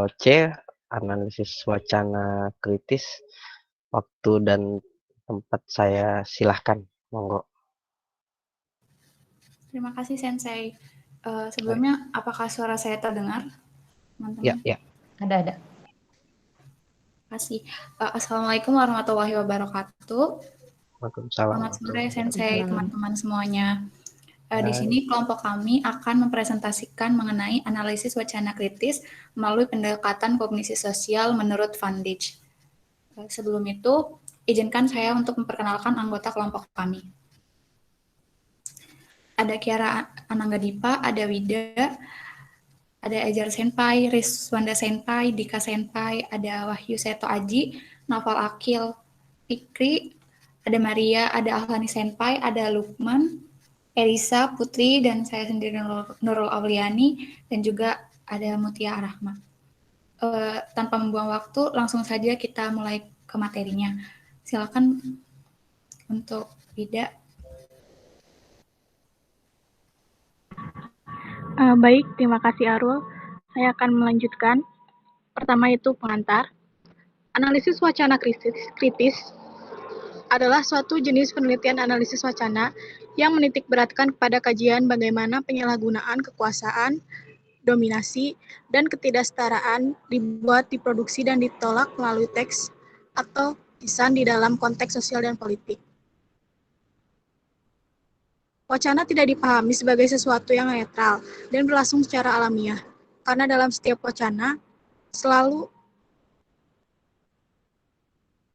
atau C, analisis wacana kritis. Waktu dan tempat saya silahkan, monggo. Terima kasih Sensei. Sebelumnya, apakah suara saya terdengar, teman-teman? Ya. Ada. Terima kasih. Assalamualaikum warahmatullahi wabarakatuh. Selamat sore Sensei, teman-teman semuanya. Di sini kelompok kami akan mempresentasikan mengenai analisis wacana kritis melalui pendekatan kognisi sosial menurut Van Dijk. Sebelum itu, izinkan saya untuk memperkenalkan anggota kelompok kami. Ada Kiara Ananggadipa, ada Wida, ada Ejar Senpai, Rizwanda Senpai, Dika Senpai, ada Wahyu Seto Aji, Noval Akil, Fikri, ada Maria, ada Ahlani Senpai, ada Lukman, Elisa, Putri, dan saya sendiri Nurul Auliani, dan juga ada Mutia Arahma. Tanpa membuang waktu, langsung saja kita mulai ke materinya. Silakan untuk Wida. Baik, terima kasih Arul. Saya akan melanjutkan. Pertama itu pengantar. Analisis wacana kritis adalah suatu jenis penelitian analisis wacana yang menitikberatkan kepada kajian bagaimana penyalahgunaan kekuasaan, dominasi, dan ketidaksetaraan dibuat, diproduksi, dan ditolak melalui teks atau lisan di dalam konteks sosial dan politik. Wacana tidak dipahami sebagai sesuatu yang netral dan berlangsung secara alamiah, karena dalam setiap wacana selalu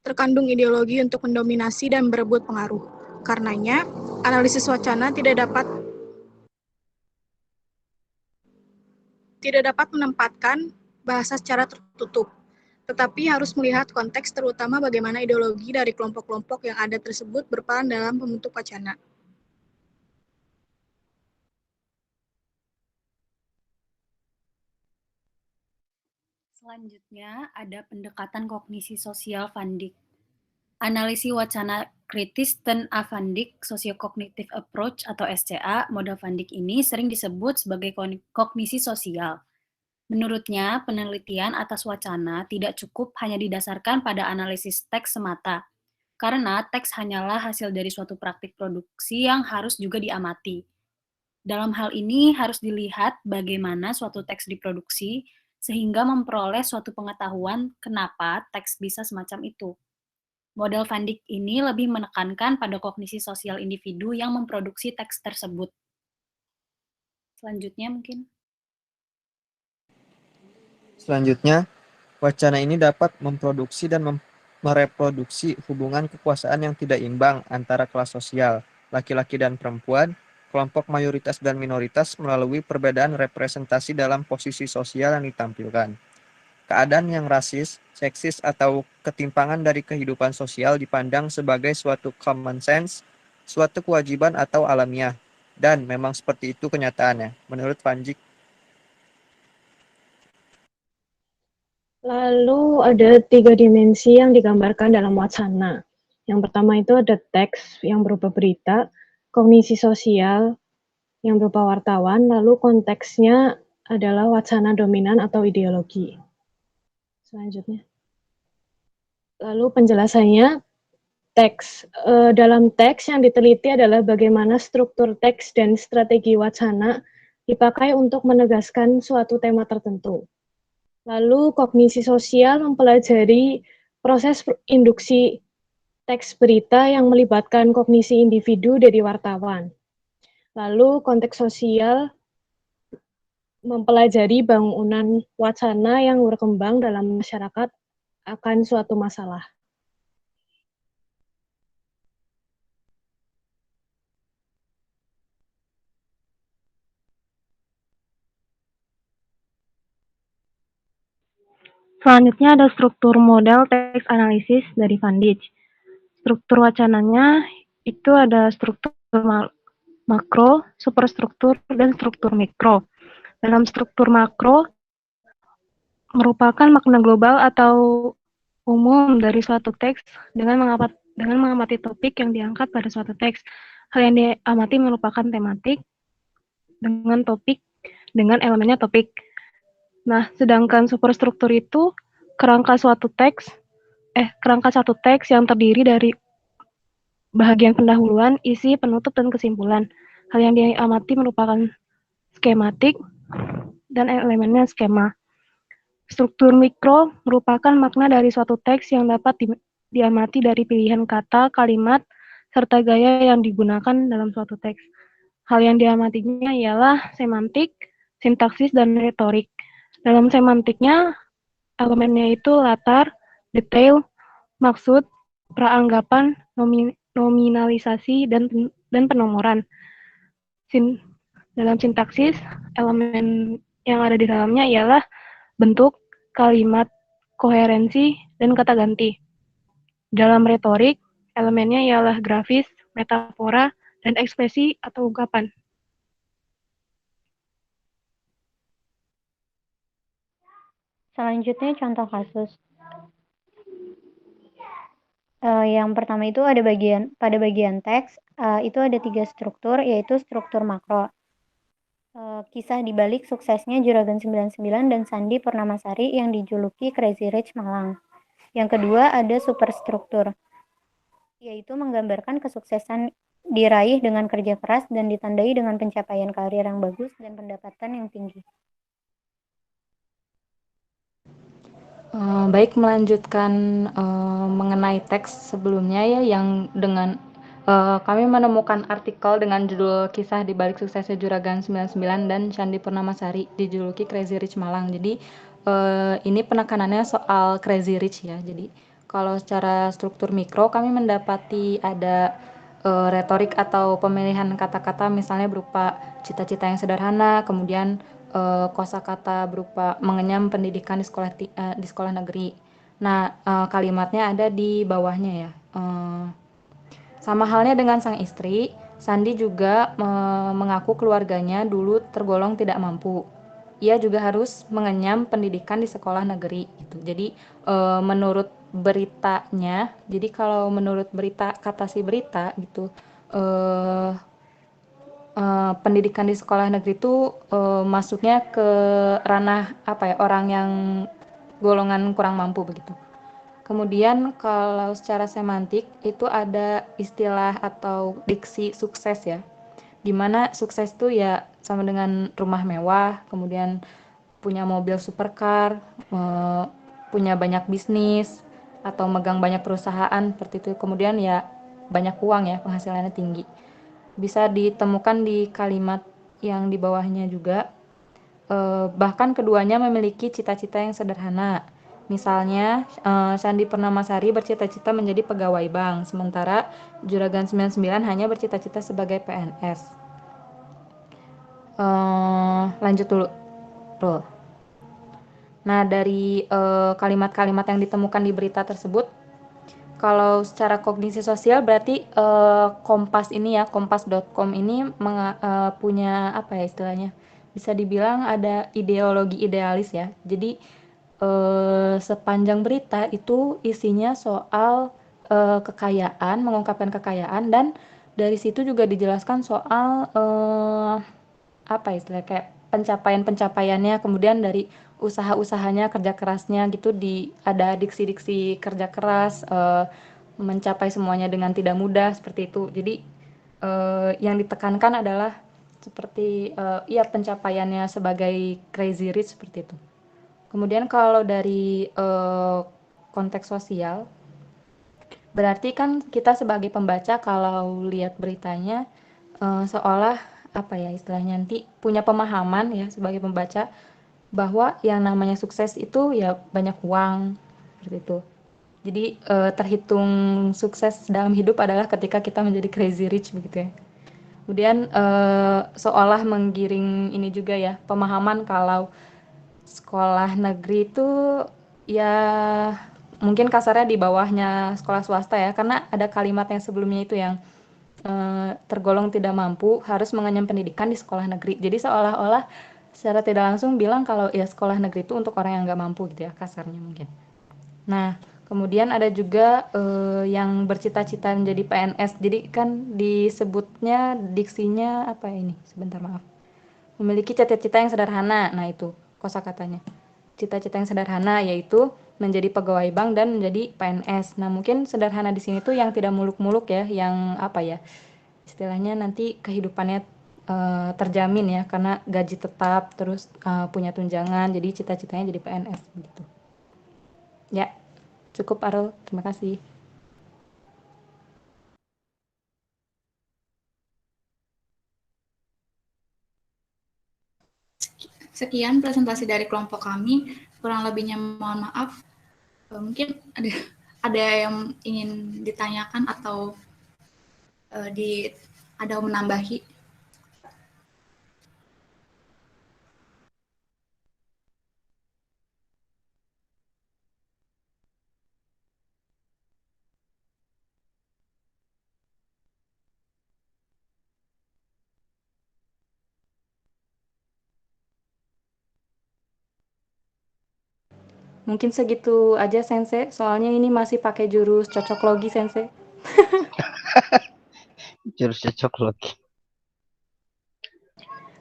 terkandung ideologi untuk mendominasi dan berebut pengaruh. Karenanya, analisis wacana tidak dapat menempatkan bahasa secara tertutup, tetapi harus melihat konteks, terutama bagaimana ideologi dari kelompok-kelompok yang ada tersebut berperan dalam pembentuk wacana. Selanjutnya ada pendekatan kognisi sosial Van Dijk. Analisis wacana kritis dan Van Dijk Socio-Cognitive Approach atau SCA, model Van Dijk ini sering disebut sebagai kognisi sosial. Menurutnya, penelitian atas wacana tidak cukup hanya didasarkan pada analisis teks semata, karena teks hanyalah hasil dari suatu praktik produksi yang harus juga diamati. Dalam hal ini harus dilihat bagaimana suatu teks diproduksi, sehingga memperoleh suatu pengetahuan kenapa teks bisa semacam itu. Model Van Dijk ini lebih menekankan pada kognisi sosial individu yang memproduksi teks tersebut. Selanjutnya, wacana ini dapat memproduksi dan mereproduksi hubungan kekuasaan yang tidak imbang antara kelas sosial, laki-laki dan perempuan, kelompok mayoritas dan minoritas melalui perbedaan representasi dalam posisi sosial yang ditampilkan. Keadaan yang rasis, seksis, atau ketimpangan dari kehidupan sosial dipandang sebagai suatu common sense, suatu kewajiban atau alamiah, dan memang seperti itu kenyataannya, menurut Van Dijk. Lalu ada 3 dimensi yang digambarkan dalam wacana. Yang pertama itu ada teks yang berupa berita, kognisi sosial yang berupa wartawan, lalu konteksnya adalah wacana dominan atau ideologi. Selanjutnya. Lalu penjelasannya, teks. Dalam teks yang diteliti adalah bagaimana struktur teks dan strategi wacana dipakai untuk menegaskan suatu tema tertentu. Lalu kognisi sosial mempelajari proses induksi teks berita yang melibatkan kognisi individu dari wartawan. Lalu konteks sosial mempelajari bangunan wacana yang berkembang dalam masyarakat akan suatu masalah. Selanjutnya ada struktur model teks analisis dari Van Dijk. Struktur wacananya itu ada struktur makro, superstruktur, dan struktur mikro. Dalam struktur makro merupakan makna global atau umum dari suatu teks dengan mengamati topik yang diangkat pada suatu teks. Hal yang diamati merupakan tematik dengan topik dengan elemennya topik. Nah, sedangkan superstruktur itu kerangka satu teks yang terdiri dari bahagian pendahuluan, isi, penutup, dan kesimpulan. Hal yang diamati merupakan skematik dan elemennya skema. Struktur mikro merupakan makna dari suatu teks yang dapat diamati dari pilihan kata, kalimat, serta gaya yang digunakan dalam suatu teks. Hal yang diamatinya ialah semantik, sintaksis, dan retorik. Dalam semantiknya, elemennya itu latar, detail, maksud, praanggapan, nominalisasi, dan penomoran. Dalam sintaksis, elemen yang ada di dalamnya ialah bentuk, kalimat, koherensi, dan kata ganti. Dalam retorik, elemennya ialah grafis, metafora, dan ekspresi atau ungkapan. Selanjutnya contoh kasus. Yang pertama itu ada pada bagian teks, itu ada 3 struktur, yaitu struktur makro. Kisah di balik suksesnya Juragan 99 dan Sandi Purnamasari yang dijuluki Crazy Rich Malang. Yang kedua ada superstruktur, yaitu menggambarkan kesuksesan diraih dengan kerja keras dan ditandai dengan pencapaian karir yang bagus dan pendapatan yang tinggi. Baik, melanjutkan mengenai teks sebelumnya ya, yang dengan kami menemukan artikel dengan judul Kisah di Balik Suksesnya Juragan 99 dan Sandi Purnamasari dijuluki Crazy Rich Malang. Jadi ini penekanannya soal Crazy Rich ya. Jadi kalau secara struktur mikro kami mendapati ada retorik atau pemilihan kata-kata misalnya berupa cita-cita yang sederhana, kemudian kosakata berupa mengenyam pendidikan di sekolah negeri. Nah, kalimatnya ada di bawahnya ya. Sama halnya dengan sang istri, Sandi juga mengaku keluarganya dulu tergolong tidak mampu. Ia juga harus mengenyam pendidikan di sekolah negeri gitu. Jadi menurut beritanya, jadi kalau menurut berita, kata si berita gitu, pendidikan di sekolah negeri itu masuknya ke ranah apa ya, orang yang golongan kurang mampu begitu. Kemudian kalau secara semantik itu ada istilah atau diksi sukses ya, dimana sukses itu ya sama dengan rumah mewah, kemudian punya mobil supercar, punya banyak bisnis, atau megang banyak perusahaan seperti itu. Kemudian ya banyak uang ya, penghasilannya tinggi. Bisa ditemukan di kalimat yang di bawahnya juga. Bahkan keduanya memiliki cita-cita yang sederhana. Misalnya, Sandi Purnamasari bercita-cita menjadi pegawai bank, sementara Juragan 99 hanya bercita-cita sebagai PNS. Lanjut dulu. Nah, dari kalimat-kalimat yang ditemukan di berita tersebut, kalau secara kognisi sosial berarti Kompas ini ya, kompas.com ini punya apa ya istilahnya, bisa dibilang ada ideologi idealis ya. Jadi sepanjang berita itu isinya soal kekayaan, mengungkapkan kekayaan, dan dari situ juga dijelaskan soal apa istilahnya, kayak pencapaiannya, kemudian dari usaha-usahanya, kerja kerasnya gitu, ada diksi-diksi kerja keras, mencapai semuanya dengan tidak mudah seperti itu. Jadi yang ditekankan adalah seperti ya pencapaiannya sebagai crazy rich seperti itu. Kemudian kalau dari konteks sosial, berarti kan kita sebagai pembaca kalau lihat beritanya seolah apa ya istilahnya, nanti punya pemahaman ya sebagai pembaca bahwa yang namanya sukses itu ya banyak uang seperti itu. Jadi terhitung sukses dalam hidup adalah ketika kita menjadi crazy rich begitu ya. Kemudian seolah menggiring ini juga ya, pemahaman kalau sekolah negeri itu ya mungkin kasarnya di bawahnya sekolah swasta ya, karena ada kalimat yang sebelumnya itu yang tergolong tidak mampu harus mengenyam pendidikan di sekolah negeri. Jadi seolah-olah secara tidak langsung bilang kalau ya sekolah negeri itu untuk orang yang nggak mampu gitu ya, kasarnya mungkin. Nah, kemudian ada juga yang bercita-cita menjadi PNS. Jadi kan disebutnya diksinya apa ini? Sebentar maaf. Memiliki cita-cita yang sederhana. Nah itu kosakatanya. cita-cita yang sederhana, yaitu menjadi pegawai bank dan menjadi PNS. Nah, mungkin sederhana di sini tuh yang tidak muluk-muluk ya, yang apa ya, istilahnya nanti kehidupannya terjamin ya, karena gaji tetap, terus punya tunjangan, jadi cita-citanya jadi PNS gitu. Ya, cukup Arul, terima kasih. Sekian presentasi dari kelompok kami. Kurang lebihnya mohon maaf. Mungkin ada yang ingin ditanyakan atau ada yang menambahi. Mungkin segitu aja Sensei, soalnya ini masih pakai jurus cocok logi Sensei. Jurus cocok logi.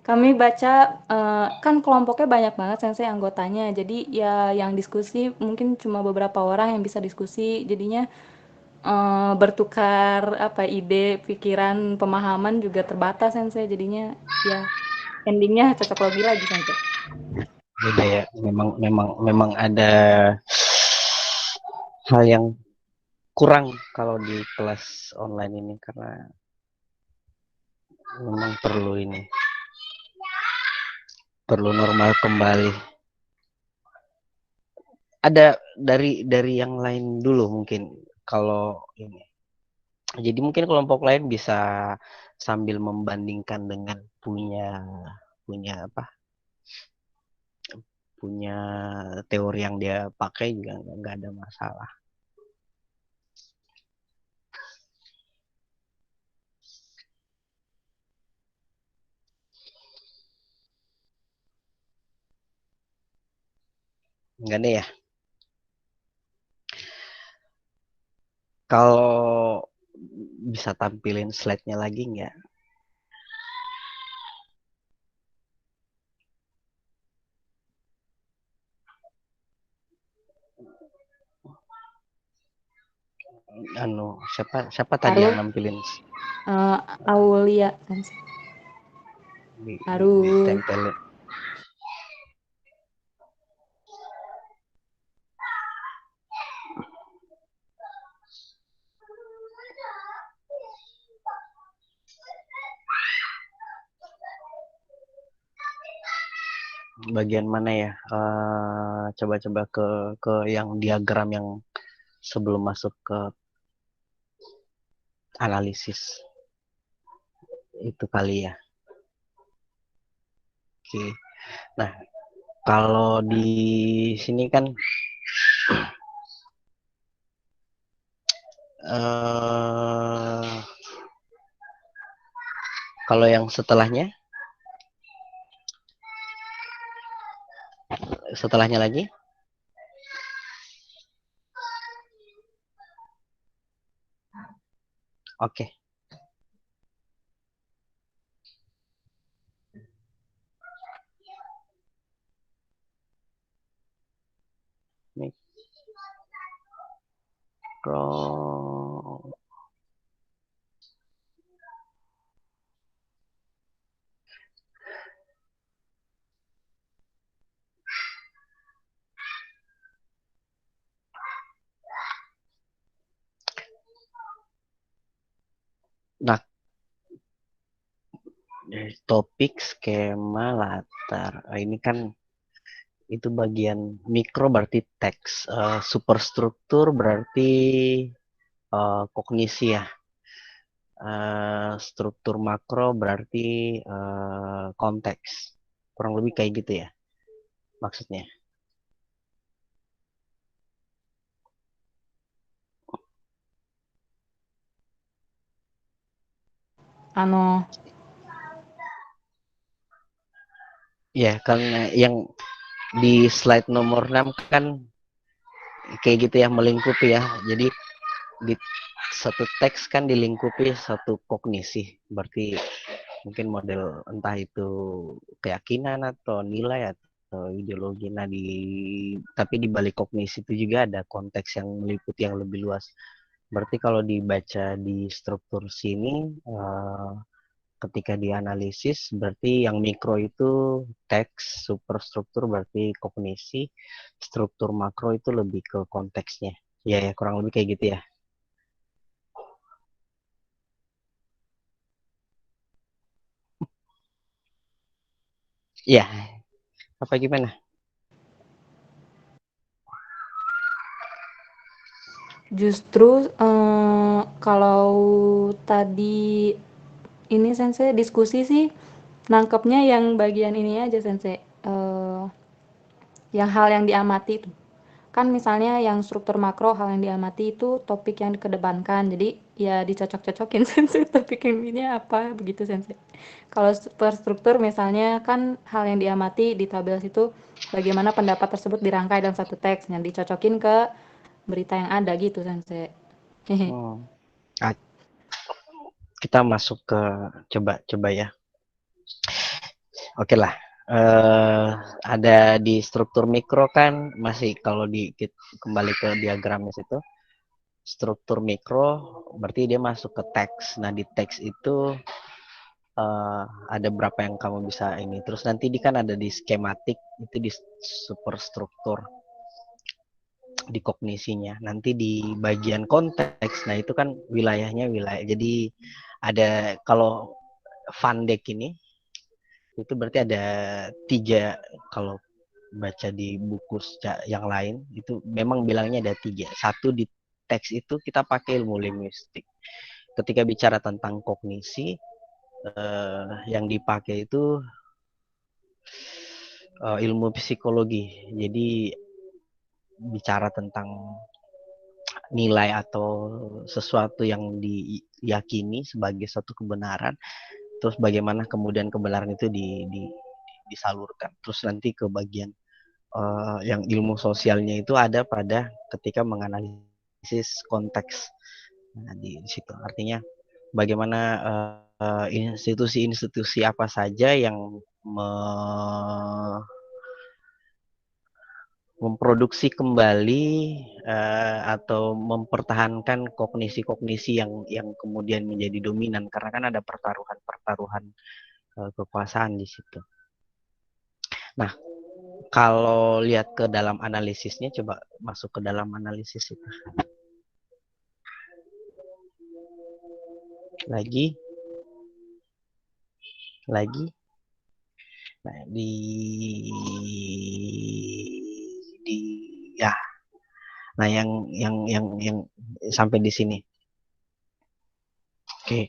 Kami baca, kan kelompoknya banyak banget Sensei anggotanya, jadi ya yang diskusi mungkin cuma beberapa orang yang bisa diskusi, jadinya bertukar apa ide, pikiran, pemahaman juga terbatas Sensei, jadinya ya endingnya cocok logi lagi Sensei. Beda ya, memang ada hal yang kurang kalau di kelas online ini, karena memang perlu normal kembali. Ada dari yang lain dulu mungkin kalau ini. Jadi mungkin kelompok lain bisa sambil membandingkan dengan punya teori yang dia pakai juga nggak ada masalah. Nggak ada ya. Kalau bisa tampilin slide-nya lagi nggak? Siapa tadi yang nampilin? Aulia. Ditempelin. Bagian mana ya? Coba ke yang diagram yang sebelum masuk ke analisis itu kali ya. Oke. Nah, kalau di sini kan kalau yang setelahnya lagi. Oke. Mikro. Nah, topik, skema, latar. Ini kan itu bagian mikro berarti teks, superstruktur berarti kognisi ya, struktur makro berarti konteks, kurang lebih kayak gitu ya maksudnya. Ya kan yang di slide nomor 6 kan kayak gitu ya, melingkupi ya. Jadi di satu teks kan dilingkupi satu kognisi, berarti mungkin model entah itu keyakinan atau nilai atau ideologi. Nah, tapi di balik kognisi itu juga ada konteks yang meliputi yang lebih luas. Berarti kalau dibaca di struktur sini, ketika dianalisis, berarti yang mikro itu teks, superstruktur berarti kognisi, struktur makro itu lebih ke konteksnya. Ya, kurang lebih kayak gitu ya. Ya, apa gimana? Justru kalau tadi ini Sensei diskusi sih nangkepnya yang bagian ini aja Sensei. Yang hal yang diamati itu. Kan misalnya yang struktur makro hal yang diamati itu topik yang dikedepankan. Jadi ya dicocok-cocokin Sensei topik yang ini apa begitu Sensei. Kalau per struktur misalnya kan hal yang diamati di tabel situ bagaimana pendapat tersebut dirangkai dalam satu teks yang dicocokin ke berita yang ada gitu Sensei. Hehe. Ah, kita masuk ke coba ya. Oke lah. Ada di struktur mikro kan masih kalau kembali ke diagramnya situ, struktur mikro berarti dia masuk ke teks. Nah, di teks itu ada berapa yang kamu bisa ini. Terus nanti kan ada di skematik, itu di superstruktur, di kognisinya. Nanti di bagian konteks, nah itu kan wilayahnya wilayah. Jadi ada kalau Van Dijk ini itu berarti ada 3, kalau baca di buku yang lain itu memang bilangnya ada 3. Satu, di teks itu kita pakai ilmu linguistik. Ketika bicara tentang kognisi, yang dipakai itu ilmu psikologi. Jadi bicara tentang nilai atau sesuatu yang diyakini sebagai suatu kebenaran, terus bagaimana kemudian kebenaran itu disalurkan. Terus nanti ke bagian yang ilmu sosialnya itu ada pada ketika menganalisis konteks. Nah, di situ artinya bagaimana institusi-institusi apa saja yang memproduksi kembali atau mempertahankan kognisi-kognisi yang kemudian menjadi dominan, karena kan ada pertaruhan kekuasaan di situ. Nah, kalau lihat ke dalam analisisnya, coba masuk ke dalam analisis itu. Lagi. Nah, ya. Nah, yang sampai di sini. Oke.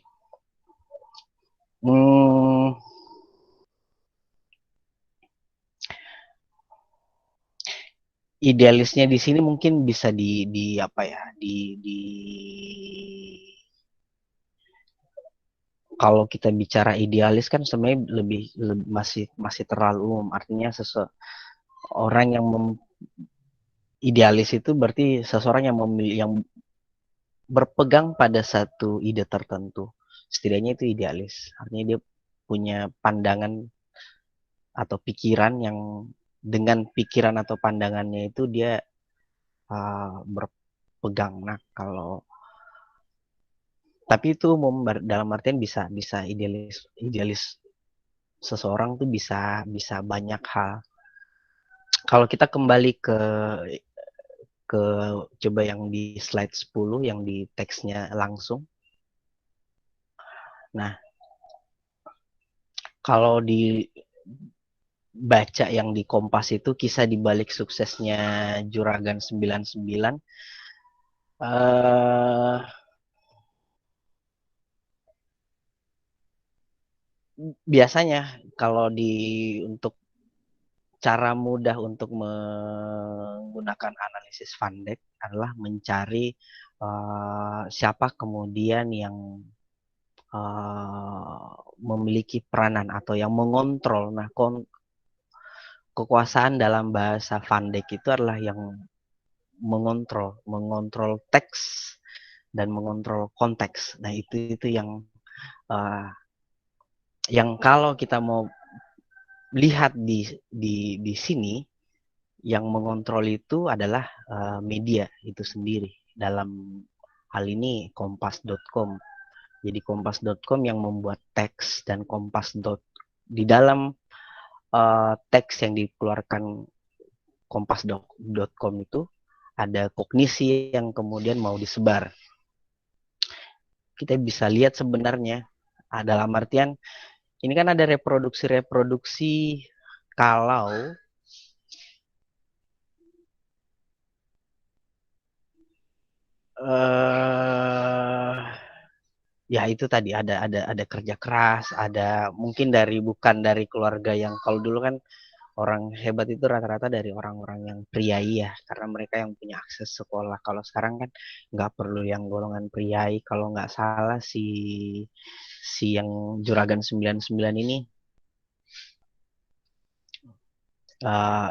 Idealisnya di sini mungkin bisa apa ya? Kalau kita bicara idealis kan sebenarnya lebih masih terlalu umum. Artinya orang yang idealis itu berarti seseorang yang berpegang pada satu ide tertentu. Setidaknya itu idealis. Artinya dia punya pandangan atau pikiran yang dengan pikiran atau pandangannya itu dia berpegang. Nah, tapi itu umum dalam artian bisa idealis seseorang tuh bisa banyak hal. Kalau kita kembali ke coba yang di slide 10 yang di teksnya langsung. Nah, kalau dibaca yang di Kompas itu kisah di balik suksesnya Juragan 99, biasanya kalau untuk cara mudah untuk menggunakan analisis Van Dijk adalah mencari siapa kemudian yang memiliki peranan atau yang mengontrol. Nah, kekuasaan dalam bahasa Van Dijk itu adalah yang mengontrol teks dan mengontrol konteks. Nah, itu yang kalau kita mau lihat di sini, yang mengontrol itu adalah media itu sendiri. Dalam hal ini kompas.com. Jadi kompas.com yang membuat teks, dan di dalam teks yang dikeluarkan kompas.com itu ada kognisi yang kemudian mau disebar. Kita bisa lihat sebenarnya dalam artian ini kan ada reproduksi kalau ya itu tadi ada kerja keras, ada mungkin bukan dari keluarga yang, kalau dulu kan orang hebat itu rata-rata dari orang-orang yang priai ya, karena mereka yang punya akses sekolah. Kalau sekarang kan nggak perlu yang golongan priai. Kalau nggak salah si yang Juragan 99 ini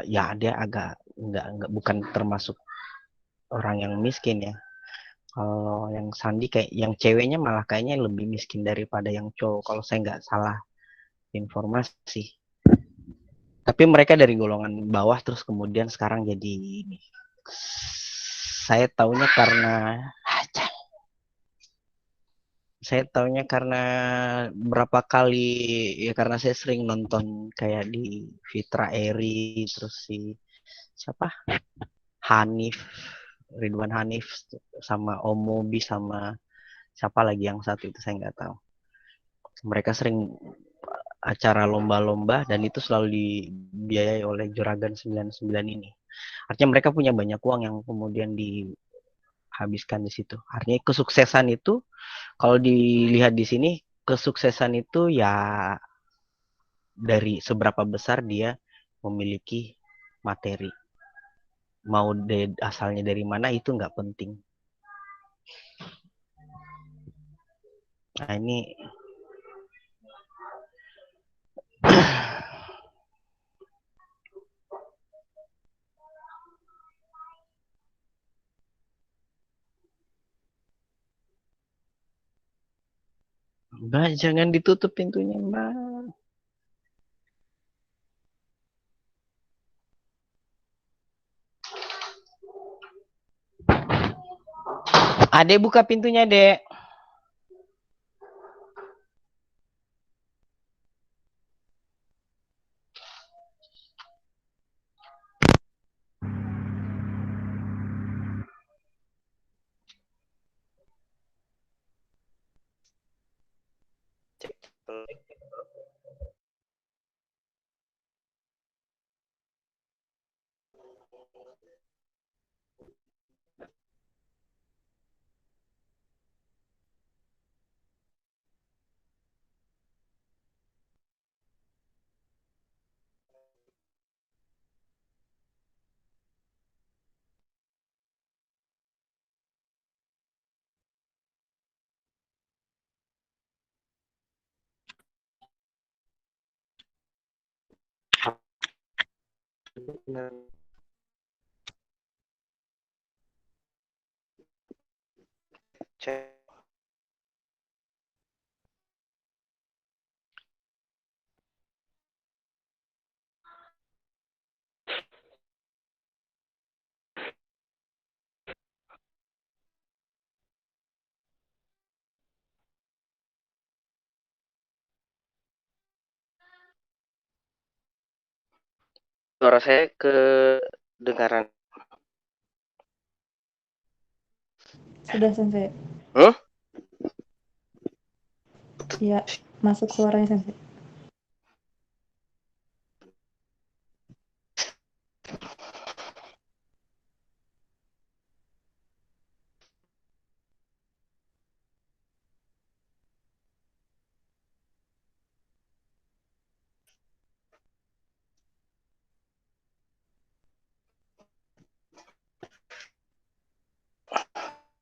ya dia agak nggak bukan termasuk orang yang miskin ya. Kalau yang Sandi kayak yang ceweknya malah kayaknya lebih miskin daripada yang cowok, kalau saya nggak salah informasi. Tapi mereka dari golongan bawah terus kemudian sekarang jadi ini. Saya taunya karena berapa kali ya, karena saya sering nonton kayak di Fitra Eri, terus siapa, Hanif, Ridwan Hanif, sama Om Mobi, sama siapa lagi yang satu itu saya nggak tahu. Mereka sering acara lomba-lomba dan itu selalu dibiayai oleh Juragan 99 ini. Artinya mereka punya banyak uang yang kemudian dihabiskan di situ. Artinya kesuksesan itu, kalau dilihat di sini, kesuksesan itu ya dari seberapa besar dia memiliki materi. Mau asalnya dari mana itu nggak penting. Nah ini Mbak, jangan ditutup pintunya, Mbak. Adek, buka pintunya, Dek. Cek. Suara saya kedengaran. Sudah Sensei. Huh? Ya, masuk suaranya Sensei.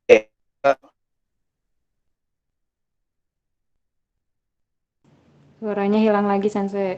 Eh, Suaranya hilang lagi Sensei.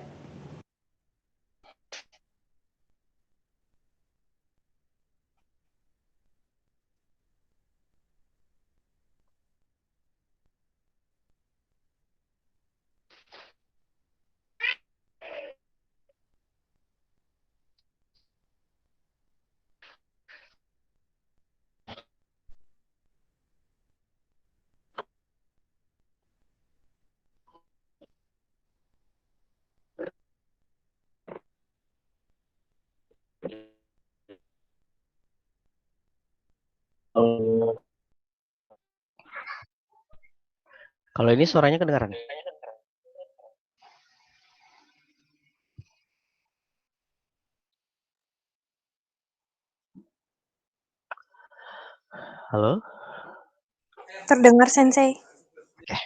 Kalau ini suaranya kedengaran? Halo? Terdengar, Sensei. Oke,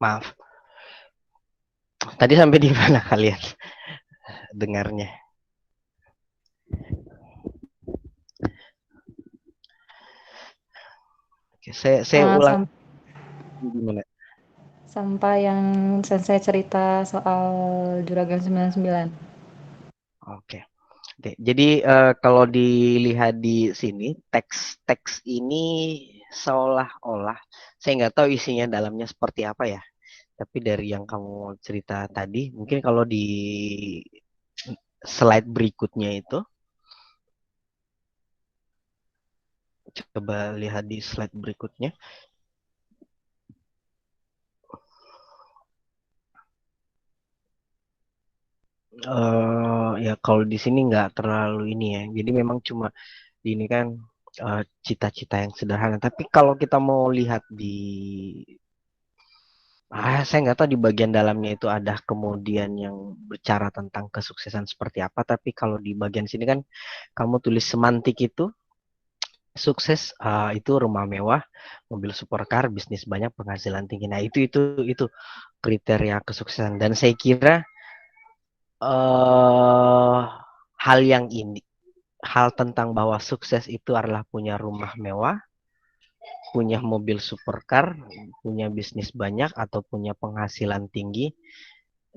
maaf. Tadi sampai di mana kalian dengarnya? Oke, saya ulang. Gimana? Sampai yang Sensei cerita soal Juragan 99. Oke. Jadi kalau dilihat di sini teks ini seolah-olah saya nggak tahu isinya dalamnya seperti apa ya. Tapi dari yang kamu cerita tadi, mungkin kalau di slide berikutnya itu, coba lihat di slide berikutnya. Ya kalau di sini nggak terlalu ini ya. Jadi memang cuma ini kan cita-cita yang sederhana. Tapi kalau kita mau lihat di saya nggak tahu di bagian dalamnya itu ada kemudian yang bicara tentang kesuksesan seperti apa. Tapi kalau di bagian sini kan kamu tulis semantik itu sukses itu rumah mewah, mobil supercar, bisnis banyak, penghasilan tinggi. Nah itu kriteria kesuksesan. Dan saya kira hal yang ini, hal tentang bahwa sukses itu adalah punya rumah mewah, punya mobil supercar, punya bisnis banyak atau punya penghasilan tinggi.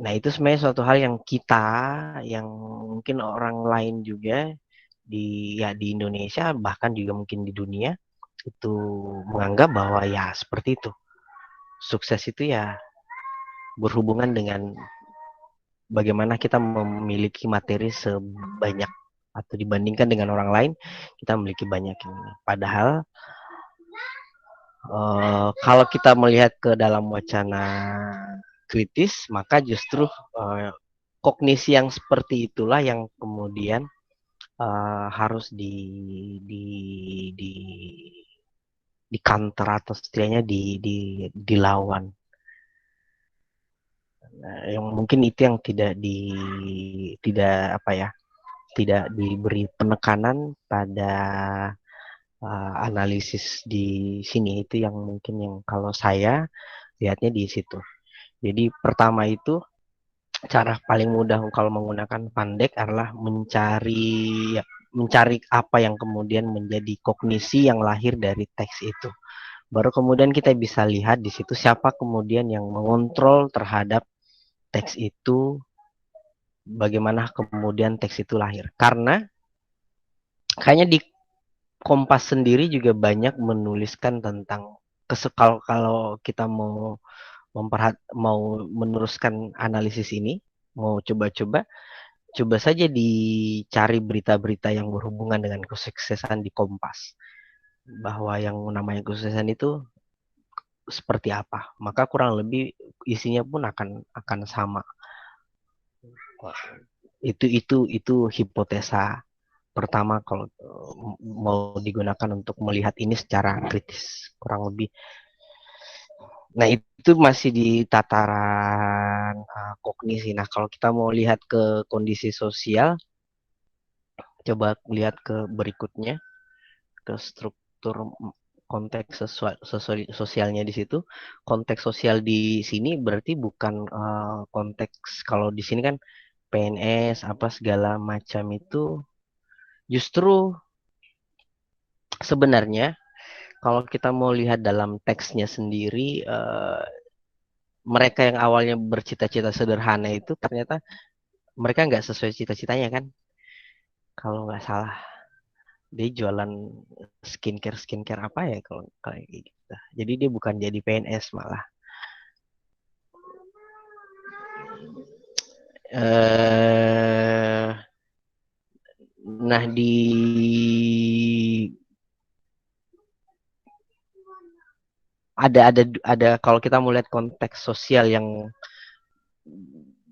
Nah, itu sebenarnya suatu hal yang kita, yang mungkin orang lain juga di Indonesia bahkan juga mungkin di dunia itu menganggap bahwa ya seperti itu. Sukses itu ya berhubungan dengan bagaimana kita memiliki materi sebanyak atau dibandingkan dengan orang lain kita memiliki banyak ini. Padahal kalau kita melihat ke dalam wacana kritis, maka justru kognisi yang seperti itulah yang kemudian harus di counter atau setidaknya dilawan. Nah, yang mungkin itu yang tidak apa ya, tidak diberi penekanan pada analisis di sini. Itu yang mungkin yang kalau saya lihatnya di situ. Jadi pertama itu cara paling mudah kalau menggunakan Pandek adalah mencari apa yang kemudian menjadi kognisi yang lahir dari teks itu. Baru kemudian kita bisa lihat di situ siapa kemudian yang mengontrol terhadap teks itu, bagaimana kemudian teks itu lahir. Karena kayaknya di Kompas sendiri juga banyak menuliskan tentang kalau kita mau meneruskan analisis ini, mau coba saja dicari berita-berita yang berhubungan dengan kesuksesan di Kompas, bahwa yang namanya kesuksesan itu seperti apa, maka kurang lebih isinya pun akan sama. Itu hipotesa pertama kalau mau digunakan untuk melihat ini secara kritis, kurang lebih. Nah, itu masih di tataran kognisi. Nah, kalau kita mau lihat ke kondisi sosial, coba lihat ke berikutnya, ke struktur konteks sosialnya di situ. Konteks sosial di sini berarti bukan konteks, kalau di sini kan PNS apa segala macam itu, justru sebenarnya kalau kita mau lihat dalam teksnya sendiri, mereka yang awalnya bercita-cita sederhana itu ternyata mereka nggak sesuai cita-citanya kan, kalau nggak salah dia jualan skincare apa ya kalau kayak gitu. Jadi dia bukan jadi PNS malah. Nah ada kalau kita mau lihat konteks sosial yang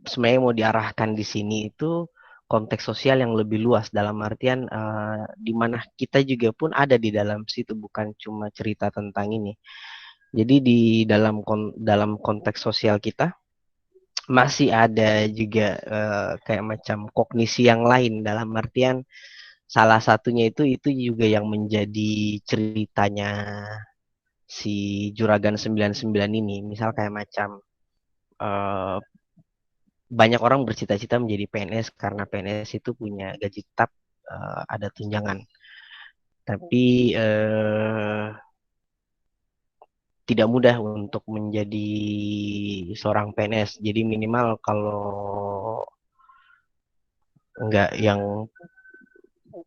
sebenarnya mau diarahkan di sini itu konteks sosial yang lebih luas, dalam artian di mana kita juga pun ada di dalam situ, bukan cuma cerita tentang ini. Jadi di dalam konteks sosial kita masih ada juga kayak macam kognisi yang lain, dalam artian salah satunya itu juga yang menjadi ceritanya si Juragan 99 ini. Misal kayak macam banyak orang bercita-cita menjadi PNS karena PNS itu punya gaji tetap, ada tunjangan. Tapi tidak mudah untuk menjadi seorang PNS. Jadi minimal kalau enggak yang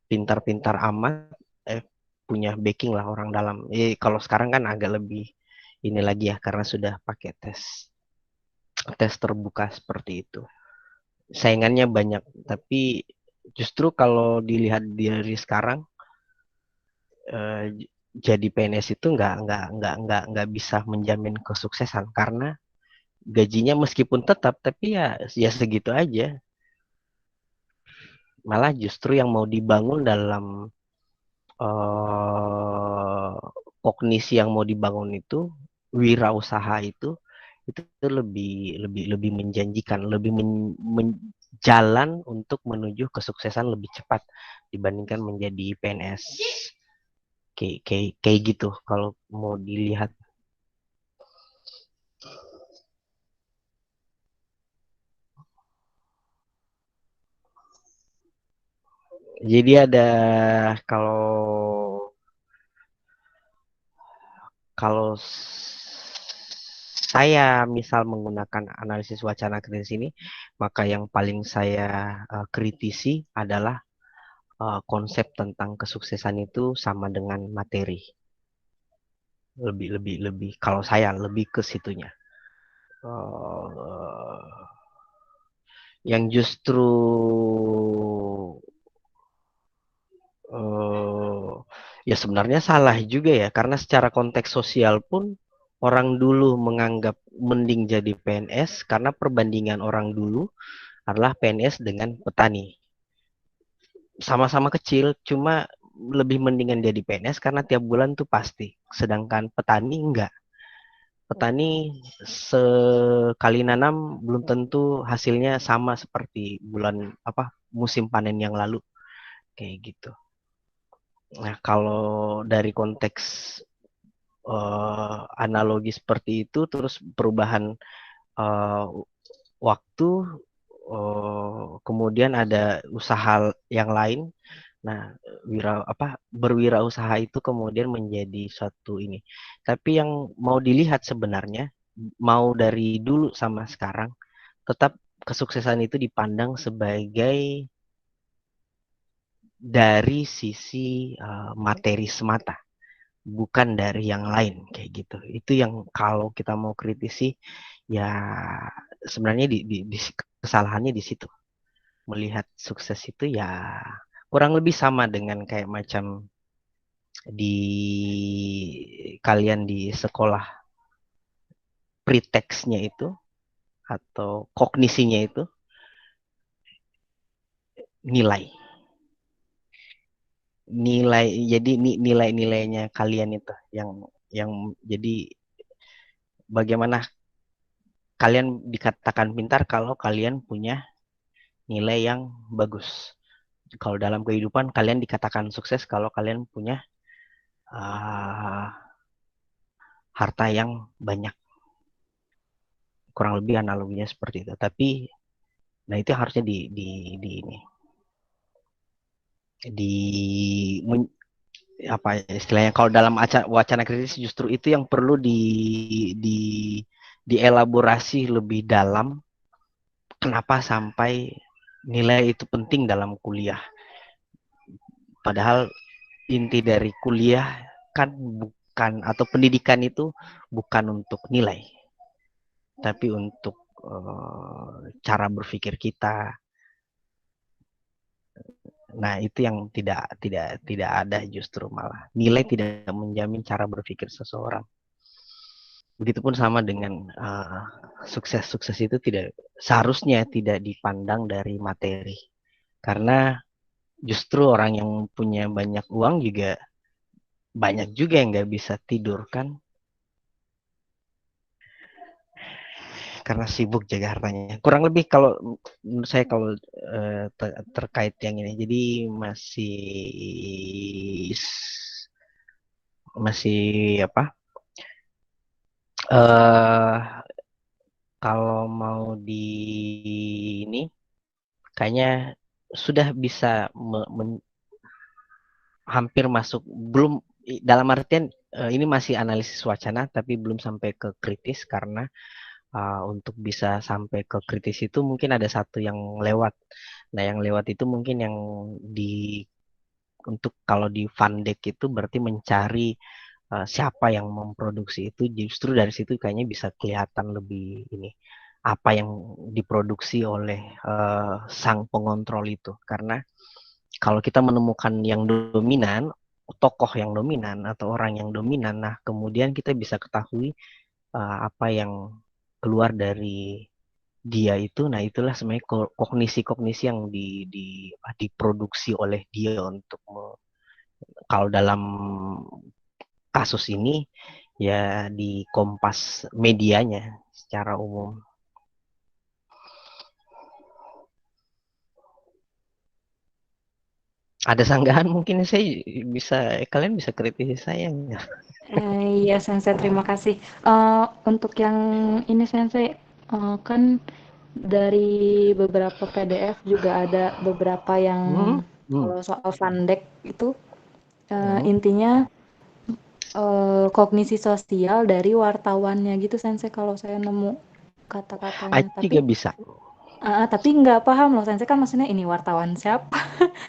pintar-pintar amat, punya backing lah orang dalam. Kalau sekarang kan agak lebih ini lagi ya, karena sudah pakai tes terbuka seperti itu. Saingannya banyak, tapi justru kalau dilihat dari sekarang, jadi PNS itu nggak bisa menjamin kesuksesan, karena gajinya meskipun tetap, tapi ya segitu aja. Malah justru yang mau dibangun dalam kognisi yang mau dibangun itu, wirausaha itu lebih menjanjikan, lebih jalan untuk menuju kesuksesan lebih cepat dibandingkan menjadi PNS. Kayak gitu kalau mau dilihat. Jadi ada kalau saya misal menggunakan analisis wacana kritis ini, maka yang paling saya kritisi adalah konsep tentang kesuksesan itu sama dengan materi. Lebih kalau saya lebih ke situnya. Yang justru ya sebenarnya salah juga ya, karena secara konteks sosial pun orang dulu menganggap mending jadi PNS karena perbandingan orang dulu adalah PNS dengan petani. Sama-sama kecil, cuma lebih mendingan jadi PNS karena tiap bulan tuh pasti. Sedangkan petani enggak. Petani sekali nanam belum tentu hasilnya sama seperti musim panen yang lalu. Kayak gitu. Nah, kalau dari konteks analogi seperti itu, terus perubahan waktu, kemudian ada usaha yang lain. Nah, berwirausaha itu kemudian menjadi suatu ini. Tapi yang mau dilihat sebenarnya, mau dari dulu sama sekarang, tetap kesuksesan itu dipandang sebagai dari sisi materi semata, bukan dari yang lain kayak gitu. Itu yang kalau kita mau kritisi, ya sebenarnya di kesalahannya di situ. Melihat sukses itu ya kurang lebih sama dengan kayak macam kalian di sekolah, preteksnya itu atau kognisinya itu nilai. Jadi nilai-nilainya kalian itu yang jadi bagaimana kalian dikatakan pintar kalau kalian punya nilai yang bagus. Kalau dalam kehidupan kalian dikatakan sukses kalau kalian punya harta yang banyak. Kurang lebih analoginya seperti itu. Tapi nah itu harusnya apa istilahnya, kalau dalam wacana kritis justru itu yang perlu dielaborasi lebih dalam, kenapa sampai nilai itu penting dalam kuliah. Padahal inti dari kuliah kan bukan, atau pendidikan itu bukan untuk nilai, tapi untuk cara berpikir kita. Nah, itu yang tidak ada, justru malah nilai tidak menjamin cara berpikir seseorang. Begitupun sama dengan sukses itu seharusnya tidak dipandang dari materi, Karena justru orang yang punya banyak uang juga banyak juga yang nggak bisa tidur kan, karena sibuk jaga hartanya. Kurang lebih kalau menurut saya kalau terkait yang ini, jadi masih apa? eh Kalau mau di ini, kayaknya sudah bisa hampir masuk, belum dalam artian ini masih analisis wacana tapi belum sampai ke kritis, karena untuk bisa sampai ke kritis itu mungkin ada satu yang lewat. Nah, yang lewat itu mungkin yang untuk kalau di Fundek itu berarti mencari siapa yang memproduksi itu, justru dari situ kayaknya bisa kelihatan lebih ini apa yang diproduksi oleh sang pengontrol itu. Karena kalau kita menemukan yang dominan, tokoh yang dominan atau orang yang dominan, nah kemudian kita bisa ketahui apa yang keluar dari dia itu. Nah, itulah sebenarnya kognisi-kognisi yang diproduksi oleh dia untuk kalau dalam kasus ini ya di Kompas medianya secara umum. Ada sanggahan mungkin saya bisa, kalian bisa kritisi saya nggak? Iya Sensei, terima kasih. Untuk yang ini Sensei, kan dari beberapa PDF juga ada beberapa yang kalau soal Fundek itu intinya kognisi sosial dari wartawannya gitu Sensei, kalau saya nemu kata-katanya. Juga bisa. Tapi nggak paham loh Sensei, kan maksudnya ini wartawan siapa,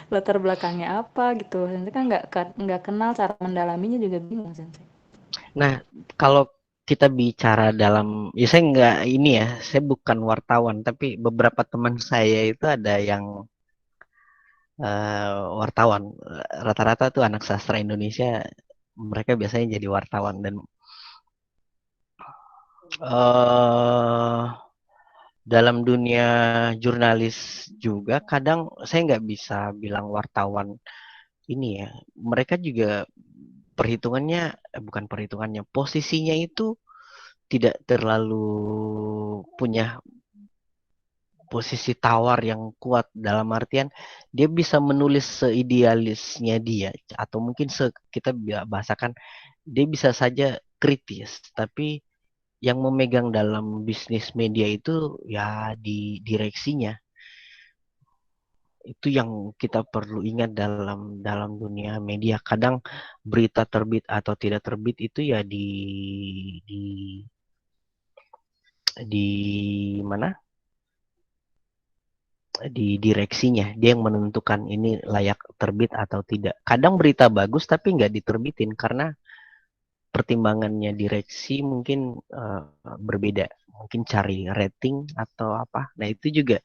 latar belakangnya apa gitu. Sensei kan nggak kenal, cara mendalaminya juga bingung Sensei. Nah, kalau kita bicara dalam, ya saya nggak ini ya, saya bukan wartawan, tapi beberapa teman saya itu ada yang wartawan. Rata-rata tuh anak sastra Indonesia, mereka biasanya jadi wartawan. Dan dalam dunia jurnalis juga kadang saya nggak bisa bilang wartawan ini ya, mereka juga perhitungannya bukan perhitungannya, posisinya itu tidak terlalu punya posisi tawar yang kuat, dalam artian dia bisa menulis seidealisnya dia, atau mungkin kita bahasakan dia bisa saja kritis, tapi yang memegang dalam bisnis media itu ya di direksinya. Itu yang kita perlu ingat dalam dunia media. Kadang berita terbit atau tidak terbit itu ya di di mana? Di direksinya. Dia yang menentukan ini layak terbit atau tidak. Kadang berita bagus tapi nggak diterbitin karena pertimbangannya direksi mungkin berbeda. Mungkin cari rating atau apa. Nah, itu juga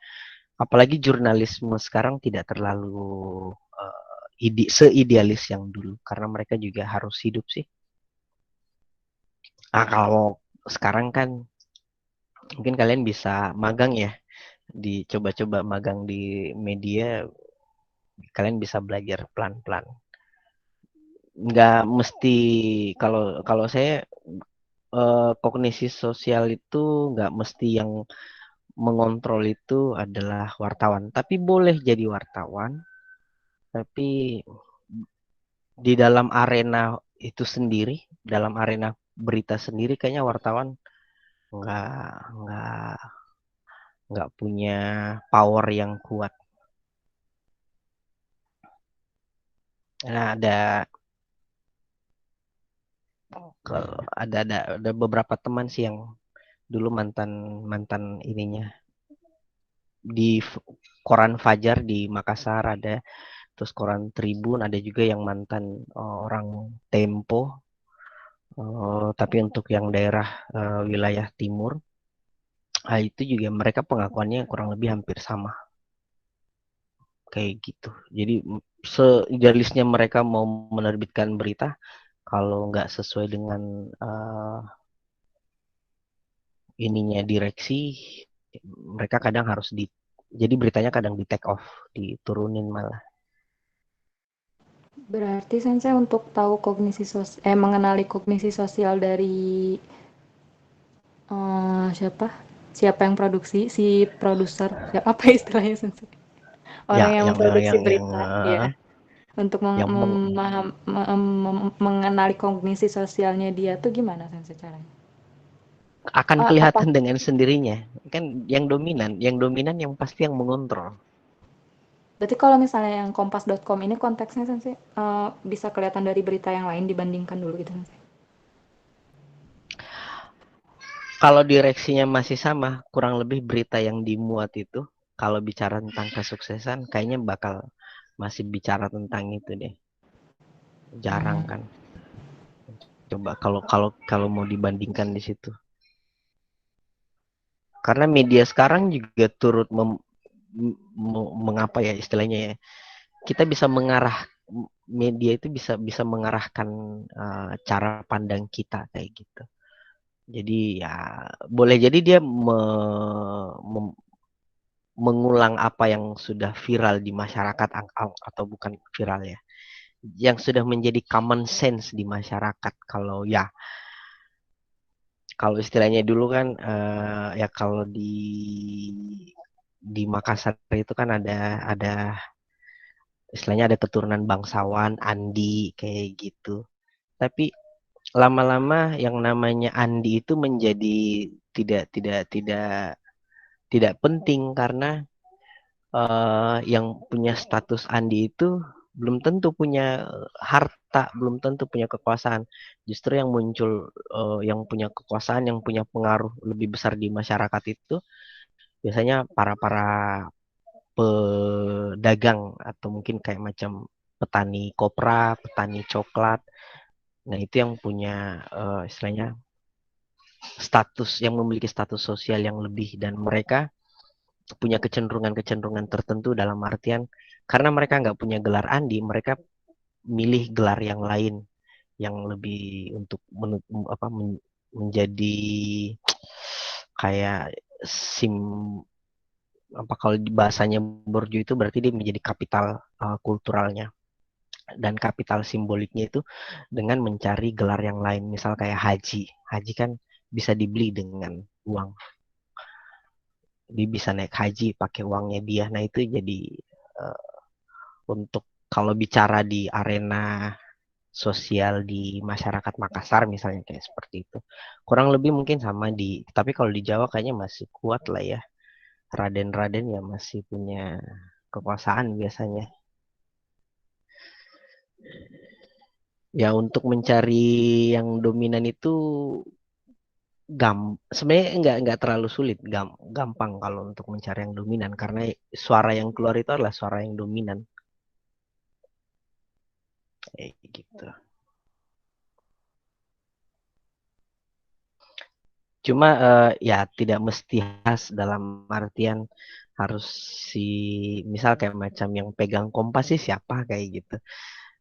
apalagi jurnalisme sekarang tidak terlalu seidealis yang dulu, karena mereka juga harus hidup sih. Nah, kalau sekarang kan mungkin kalian bisa magang ya, dicoba-coba magang di media, kalian bisa belajar pelan-pelan. Nggak mesti, kalau saya kognisi sosial itu nggak mesti yang mengontrol itu adalah wartawan, tapi boleh jadi wartawan, tapi di dalam arena itu sendiri, dalam arena berita sendiri, kayaknya wartawan nggak nggak nggak punya power yang kuat. Nah, ada beberapa teman sih yang dulu mantan ininya di koran Fajar di Makassar ada, terus koran Tribun ada juga yang mantan orang Tempo, tapi untuk yang daerah wilayah timur. Nah, itu juga mereka pengakuannya kurang lebih hampir sama kayak gitu. Jadi seidealisnya mereka mau menerbitkan berita, kalau nggak sesuai dengan ininya direksi, mereka kadang harus Jadi beritanya kadang di take off, diturunin malah. Berarti Sensei untuk tahu mengenali kognisi sosial dari siapa? Siapa yang produksi? Si produser. Apa istilahnya Sensei? Ya, Orang yang memproduksi yang berita, ya. Untuk yang mengenali kognisi sosialnya dia tuh gimana Sensei caranya? akan Apa? kelihatan dengan sendirinya. Kan yang dominan yang pasti yang mengontrol. Berarti kalau misalnya yang kompas.com ini konteksnya Sensei bisa kelihatan dari berita yang lain dibandingkan dulu gitu Sensei. Kalau direksinya masih sama, kurang lebih berita yang dimuat itu, kalau bicara tentang kesuksesan, kayaknya bakal masih bicara tentang itu deh. Jarang kan. Coba kalau mau dibandingkan di situ. Karena media sekarang juga turut mengapa ya istilahnya ya. Kita bisa media itu bisa mengarahkan cara pandang kita kayak gitu. Jadi ya boleh jadi dia mengulang apa yang sudah viral di masyarakat atau bukan viral ya. Yang sudah menjadi common sense di masyarakat kalau istilahnya dulu kan ya kalau di Makassar itu kan ada istilahnya ada keturunan bangsawan, Andi kayak gitu. Tapi lama-lama yang namanya Andi itu menjadi tidak tidak tidak tidak penting karena yang punya status Andi itu belum tentu punya harta, belum tentu punya kekuasaan. Justru yang muncul yang punya kekuasaan, yang punya pengaruh lebih besar di masyarakat itu biasanya para pedagang atau mungkin kayak macam petani kopra, petani coklat. Nah, itu yang punya istilahnya status yang memiliki status sosial yang lebih dan mereka punya kecenderungan-kecenderungan tertentu dalam artian karena mereka nggak punya gelar Andi, mereka milih gelar yang lain yang lebih untuk menjadi kayak sim apa kalau di bahasanya Borju itu berarti dia menjadi kapital kulturalnya dan kapital simboliknya itu dengan mencari gelar yang lain misal kayak haji kan bisa dibeli dengan uang dia bisa naik haji pakai uangnya dia nah itu jadi uh, untuk kalau bicara di arena sosial di masyarakat Makassar misalnya kayak seperti itu kurang lebih mungkin sama tapi kalau di Jawa kayaknya masih kuat lah ya Raden-Raden ya masih punya kekuasaan biasanya ya untuk mencari yang dominan itu sebenarnya nggak terlalu sulit gampang kalau untuk mencari yang dominan karena suara yang keluar itu adalah suara yang dominan kayak gitu. Cuma ya tidak mesti khas dalam artian harus si misal kayak macam yang pegang Kompas sih siapa kayak gitu.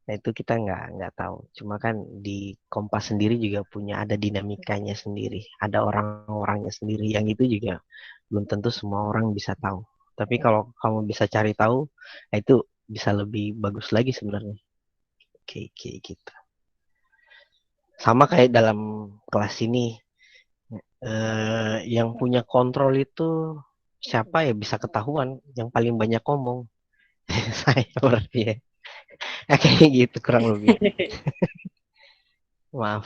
Nah itu kita nggak tahu. Cuma kan di Kompas sendiri juga punya ada dinamikanya sendiri, ada orang-orangnya sendiri. Yang itu juga belum tentu semua orang bisa tahu. Tapi kalau kamu bisa cari tahu, nah itu bisa lebih bagus lagi sebenarnya. Kayak gitu. Sama kayak dalam kelas ini yang punya kontrol itu siapa ya bisa ketahuan yang paling banyak ngomong saya berarti ya. Kayak gitu kurang lebih maaf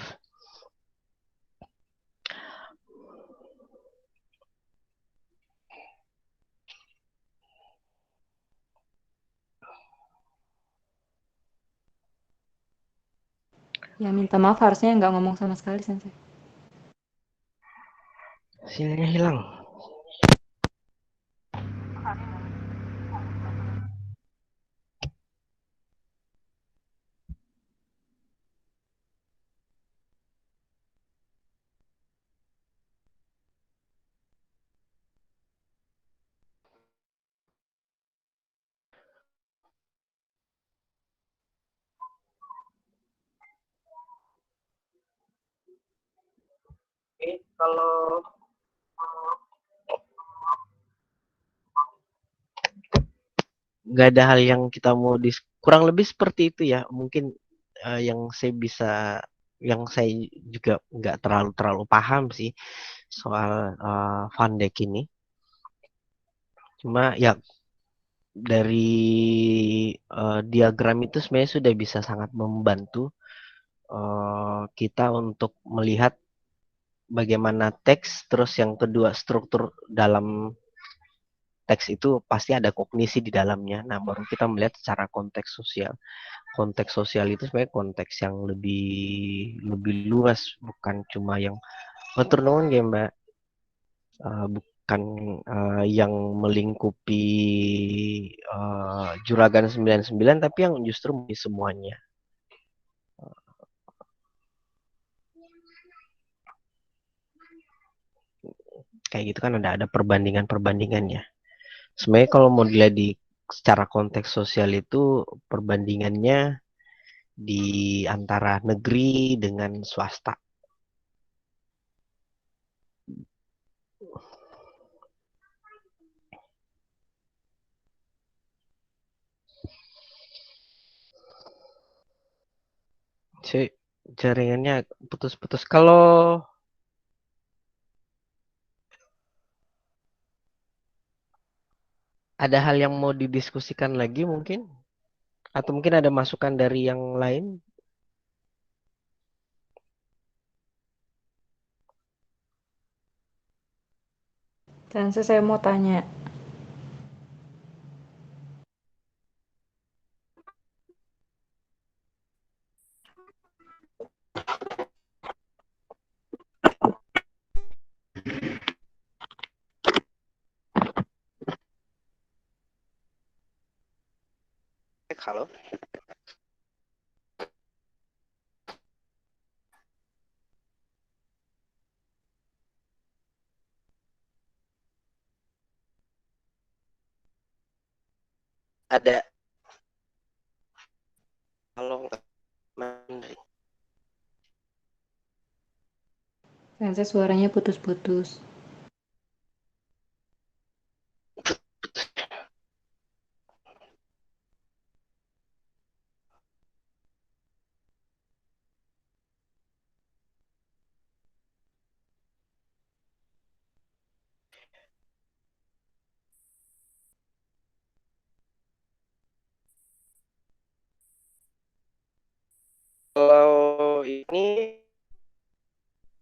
Ya minta maaf harusnya nggak ngomong sama sekali Sensei. sinyalnya hilang kalau nggak ada hal yang kita mau kurang lebih seperti itu ya. Mungkin yang saya bisa, yang saya juga nggak terlalu paham sih soal Van Dijk ini. Cuma ya dari diagram itu sebenarnya sudah bisa sangat membantu kita untuk melihat bagaimana teks, terus yang kedua struktur dalam teks itu pasti ada kognisi di dalamnya. Nah, baru kita melihat secara konteks sosial. Konteks sosial itu sebenarnya konteks yang lebih luas, bukan cuma yang matur nuwun ya Mbak. Bukan yang melingkupi Juragan 99, tapi yang justru semuanya. Kayak gitu kan ada perbandingan-perbandingannya. Sebenarnya kalau mau dilihat di secara konteks sosial itu perbandingannya di antara negeri dengan swasta. Jaringannya putus-putus. Kalau ada hal yang mau didiskusikan lagi mungkin, atau mungkin ada masukan dari yang lain. Dan saya mau tanya. Halo. Ada. Kalau Mandri. Sensei suaranya putus-putus. Kalau ini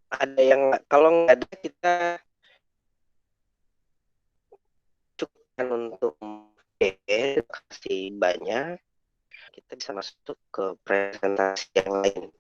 ada yang, kalau nggak ada kita cukupkan untuk terima kasih banyak. Kita bisa masuk ke presentasi yang lain.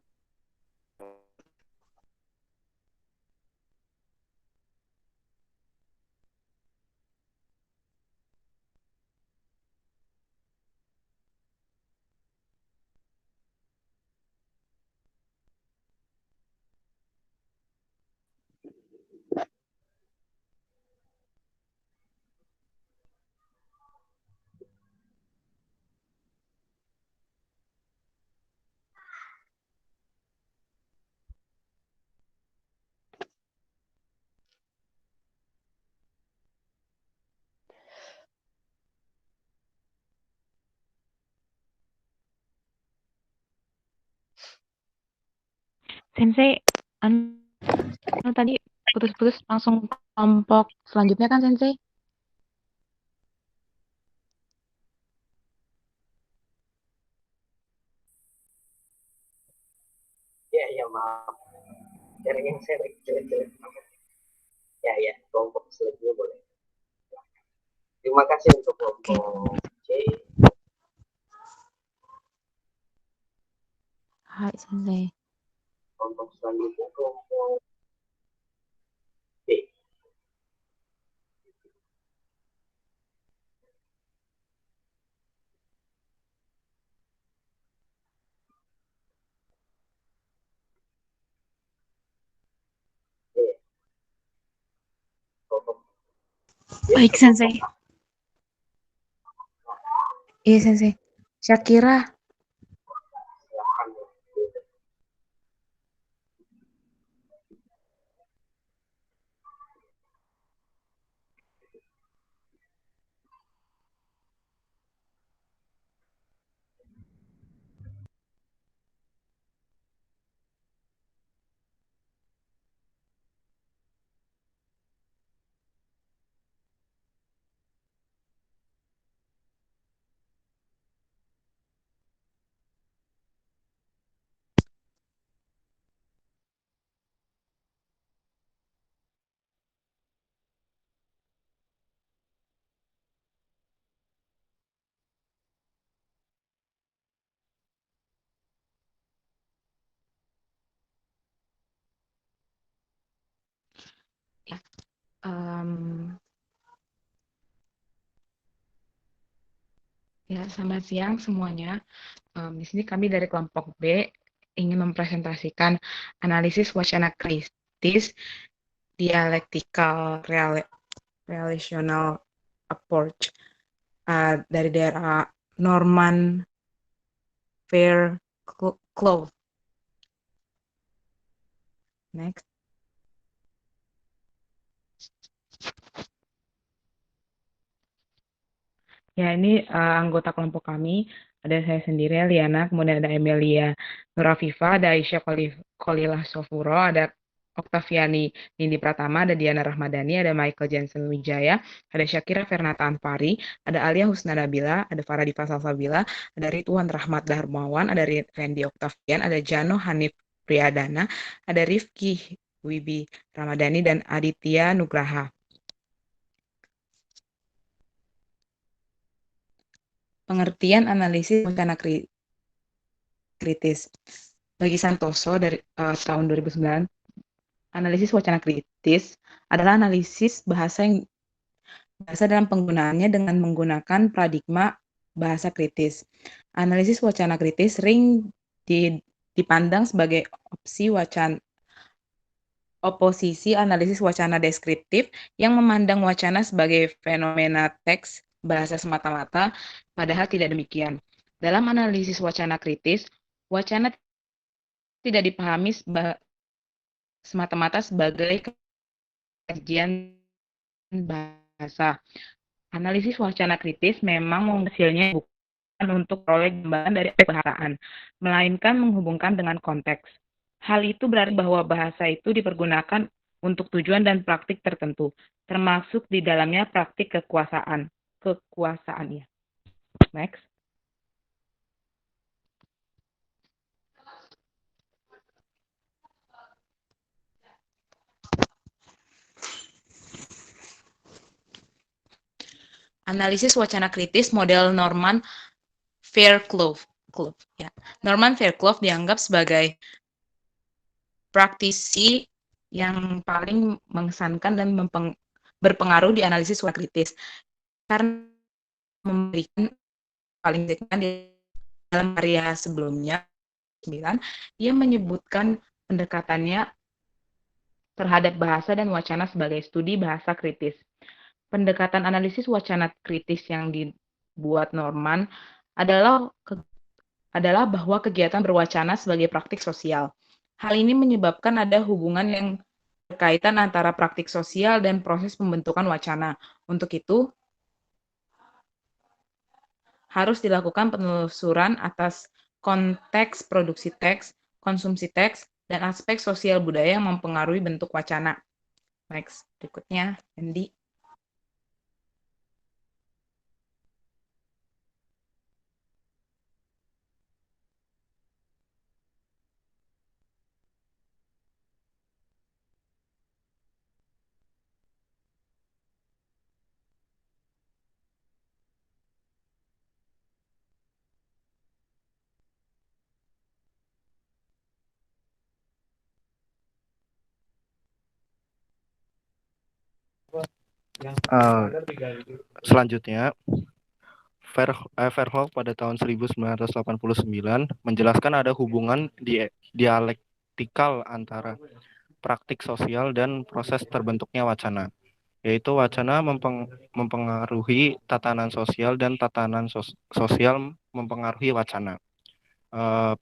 Sensei, tadi putus-putus langsung kelompok selanjutnya kan Sensei? Ya maaf. Jaringan saya lagi jelek-jelek. Ya, kelompok selanjutnya boleh. Terima kasih untuk kelompok C. Hai Sensei. Kelompok selanjutnya kelompok D. Baik Sensei. Iya Sensei. Syakira. Em, Ya, selamat siang semuanya. Di sini kami dari kelompok B ingin mempresentasikan analisis wacana kritis dialectical relational approach dari daerah Norman Fairclough. Next. Ya, ini anggota kelompok kami. Ada saya sendiri, Liana, kemudian ada Emilia Nurafifa, ada Aisyah Khalilah Sofuro, ada Oktaviani Nindi Pratama, ada Diana Rahmadani, ada Michael Jensen Wijaya, ada Syakira Fernata Anfari, ada Alia Husnadabila, ada Faradifa Salsabila, ada Ridwan Rahmat Darmawan, ada Randy Oktavian, ada Jano Hanif Priyadana, ada Rifki Wibi Ramadhani, dan Aditya Nugraha. Pengertian analisis wacana kritis. Bagi Santoso dari tahun 2009, analisis wacana kritis adalah analisis bahasa dalam penggunaannya dengan menggunakan paradigma bahasa kritis. Analisis wacana kritis sering dipandang sebagai oposisi analisis wacana deskriptif yang memandang wacana sebagai fenomena teks bahasa semata-mata, padahal tidak demikian. Dalam analisis wacana kritis, wacana tidak dipahami semata-mata sebagai kajian bahasa. Analisis wacana kritis memang hasilnya bukan untuk peroleh gambaran dari bahasaan, melainkan menghubungkan dengan konteks. Hal itu berarti bahwa bahasa itu dipergunakan untuk tujuan dan praktik tertentu, termasuk di dalamnya praktik kekuasaan. Ya. Next. Analisis wacana kritis model Norman Fairclough. Ya. Norman Fairclough dianggap sebagai praktisi yang paling mengesankan dan berpengaruh di analisis wacana kritis karena memberikan paling signifikan di dalam karya sebelumnya 9, ia menyebutkan pendekatannya terhadap bahasa dan wacana sebagai studi bahasa kritis. Pendekatan analisis wacana kritis yang dibuat Norman adalah bahwa kegiatan berwacana sebagai praktik sosial. Hal ini menyebabkan ada hubungan yang berkaitan antara praktik sosial dan proses pembentukan wacana. Untuk itu, harus dilakukan penelusuran atas konteks produksi teks, konsumsi teks, dan aspek sosial budaya yang mempengaruhi bentuk wacana. Next, berikutnya, Andy. Selanjutnya, Verhoeven pada tahun 1989 menjelaskan ada hubungan dialektikal antara praktik sosial dan proses terbentuknya wacana, yaitu wacana mempengaruhi tatanan sosial dan tatanan sosial mempengaruhi wacana.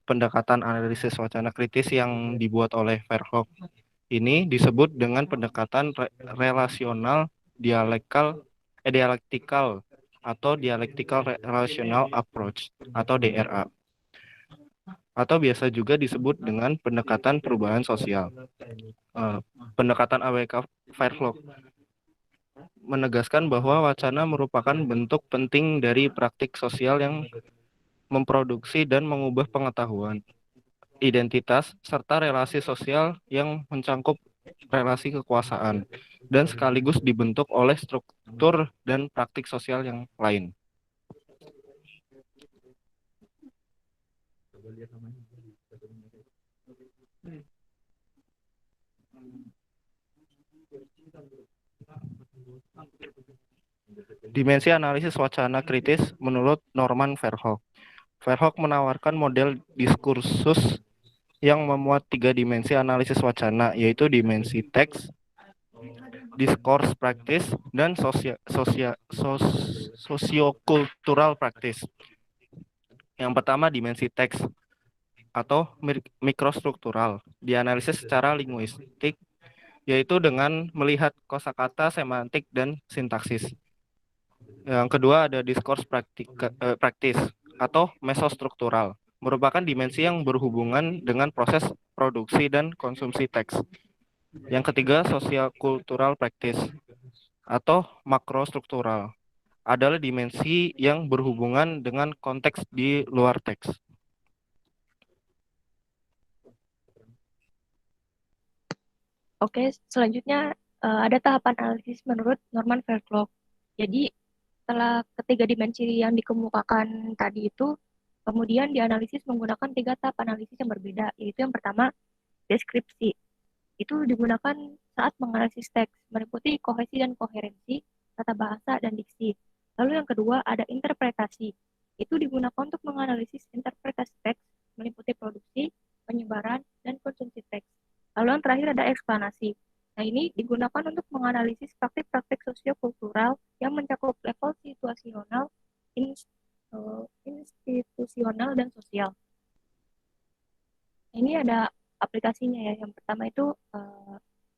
Pendekatan analisis wacana kritis yang dibuat oleh Verhoeven ini disebut dengan pendekatan relasional dialektikal atau dialectical relational approach atau DRA, atau biasa juga disebut dengan pendekatan perubahan sosial. Pendekatan AWK Verhoeven menegaskan bahwa wacana merupakan bentuk penting dari praktik sosial yang memproduksi dan mengubah pengetahuan, identitas, serta relasi sosial yang mencangkup relasi kekuasaan, dan sekaligus dibentuk oleh struktur dan praktik sosial yang lain. Dimensi analisis wacana kritis menurut Norman Verhoek. Verhoek menawarkan model diskursus yang memuat 3 dimensi analisis wacana, yaitu dimensi teks, discourse practice, dan sosiokultural practice. Yang pertama, dimensi teks atau mikrostruktural, dianalisis secara linguistik, yaitu dengan melihat kosakata, semantik, dan sintaksis. Yang kedua ada discourse practice atau mesostruktural, merupakan dimensi yang berhubungan dengan proses produksi dan konsumsi teks. Yang ketiga, sociocultural practice atau makrostruktural, adalah dimensi yang berhubungan dengan konteks di luar teks. Oke, selanjutnya ada tahapan analisis menurut Norman Verhoek. Jadi setelah ketiga dimensi yang dikemukakan tadi itu, kemudian dianalisis menggunakan 3 tahap analisis yang berbeda, yaitu yang pertama, deskripsi. Itu digunakan saat menganalisis teks, meliputi kohesi dan koherensi, tata bahasa, dan diksi. Lalu yang kedua, ada interpretasi. Itu digunakan untuk menganalisis interpretasi teks, meliputi produksi, penyebaran, dan konsumsi teks. Lalu yang terakhir ada eksplanasi. Nah, ini digunakan untuk menganalisis praktik-praktik sosiokultural yang mencakup level situasional, institusional, dan sosial. Ini ada aplikasinya ya. Yang pertama itu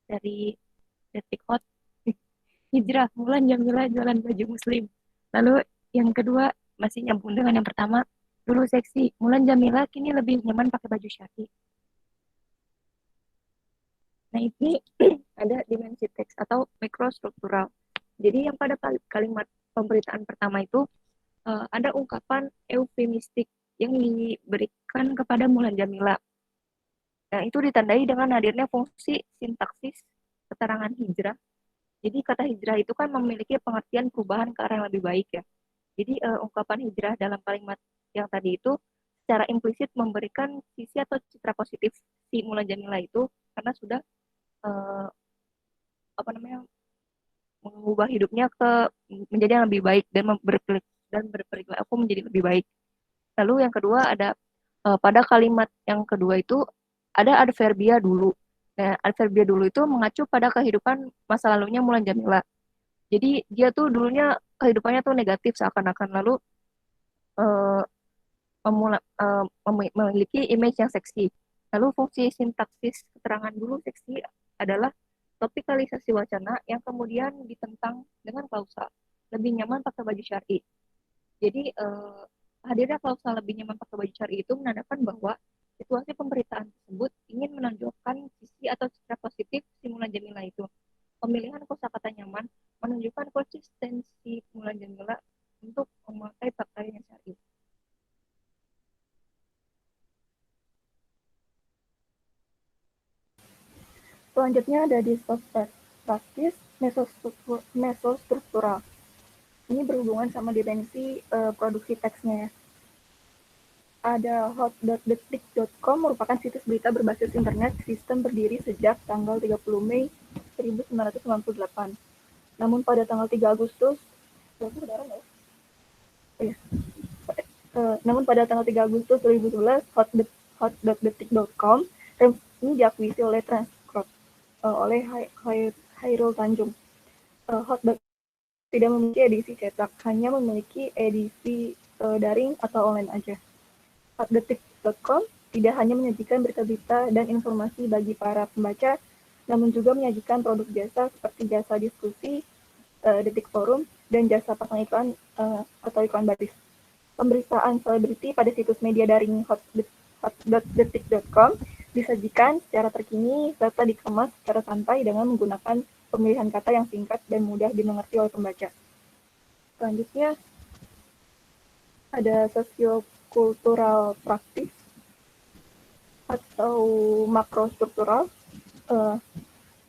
dari Detik Hot, Hijrah, Mulan Jamila jualan baju muslim. Lalu yang kedua masih nyambung dengan yang pertama, dulu seksi, Mulan Jamila kini lebih nyaman pakai baju syari. Nah, ini ada dimensi teks atau mikrostruktural. Jadi yang pada kalimat pemberitaan pertama itu ada ungkapan eufemistik yang diberikan kepada Mulan Jamila. Nah, itu ditandai dengan hadirnya fungsi sintaksis keterangan hijrah. Jadi kata hijrah itu kan memiliki pengertian perubahan ke arah yang lebih baik ya. Jadi ungkapan hijrah dalam kalimat yang tadi itu secara implisit memberikan sisi atau citra positif si Mulan Jamila itu karena sudah mengubah hidupnya menjadi yang lebih baik dan berperilaku menjadi lebih baik. Lalu yang kedua ada pada kalimat yang kedua itu ada adverbia dulu. Nah, adverbia dulu itu mengacu pada kehidupan masa lalunya Mulan Jamila. Jadi dia tuh dulunya kehidupannya tuh negatif seakan-akan, lalu memiliki image yang seksi. Lalu fungsi sintaksis keterangan dulu seksi adalah topikalisasi wacana yang kemudian ditentang dengan klausal lebih nyaman pakai baju syar'i. Jadi hadirnya klausal lebih nyaman pakai baju syar'i itu menandakan bahwa situasi pemberitaan tersebut ingin menunjukkan sisi atau citra positif si Mulan Jamila itu. Pemilihan kosakata nyaman menunjukkan konsistensi Mulan Jamila untuk memakai pakaian yang syar'i. Selanjutnya ada discourse practice mesostruktural. Ini berhubungan sama dimensi produksi teksnya ya. Ada hot.detik.com merupakan situs berita berbasis internet sistem berdiri sejak tanggal 30 Mei 1998. Namun pada tanggal 3 Agustus namun pada tanggal 3 Agustus 2011 hot.detik.com ini diakuisisi oleh Transcorp oleh Hairul Tanjung. Hot.detik tidak memiliki edisi cetak, hanya memiliki edisi daring atau online aja. Hotdetik.com tidak hanya menyajikan berita-berita dan informasi bagi para pembaca, namun juga menyajikan produk jasa seperti jasa diskusi, detik forum, dan jasa pasang iklan atau iklan baris. Pemberitaan selebriti pada situs media daring hot.detik.com disajikan secara terkini serta dikemas secara santai dengan menggunakan pemilihan kata yang singkat dan mudah dimengerti oleh pembaca. Selanjutnya ada sosiokultural praktis atau makrostruktural.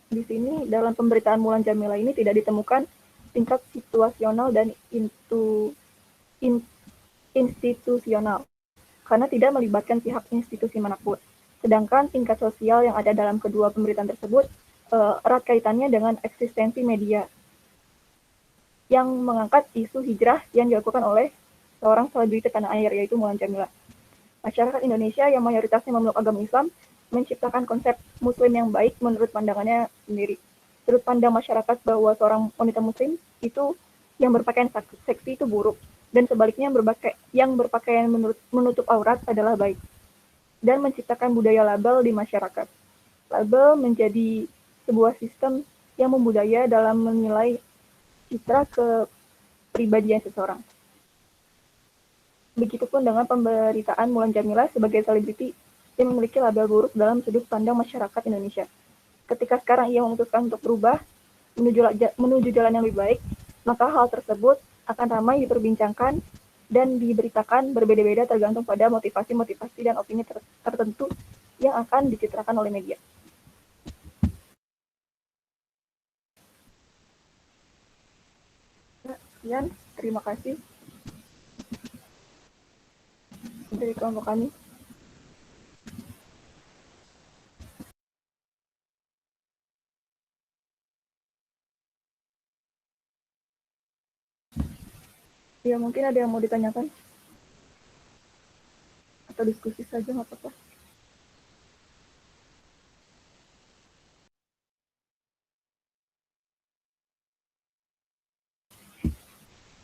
Di sini dalam pemberitaan Mulan Jamila ini tidak ditemukan tingkat situasional dan institusional karena tidak melibatkan pihak institusi manapun. Sedangkan tingkat sosial yang ada dalam kedua pemberitaan tersebut erat kaitannya dengan eksistensi media yang mengangkat isu hijrah yang dilakukan oleh seorang selebriti tanah air, yaitu Mulan Jamila. Masyarakat Indonesia yang mayoritasnya memeluk agama Islam menciptakan konsep muslim yang baik menurut pandangannya sendiri. Sudut pandang masyarakat bahwa seorang wanita muslim itu yang berpakaian seksi itu buruk, dan sebaliknya yang berpakaian menutup aurat adalah baik, dan menciptakan budaya label di masyarakat. Label menjadi sebuah sistem yang membudaya dalam menilai citra kepribadian seseorang. Begitupun dengan pemberitaan Mulan Jamila sebagai selebriti yang memiliki label buruk dalam sudut pandang masyarakat Indonesia. Ketika sekarang ia memutuskan untuk berubah menuju jalan yang lebih baik, maka hal tersebut akan ramai diperbincangkan dan diberitakan berbeda-beda tergantung pada motivasi-motivasi dan opini tertentu yang akan dicitrakan oleh media. Sekian, terima kasih dari kelompok kami. Ya, mungkin ada yang mau ditanyakan? Atau diskusi saja, nggak apa-apa.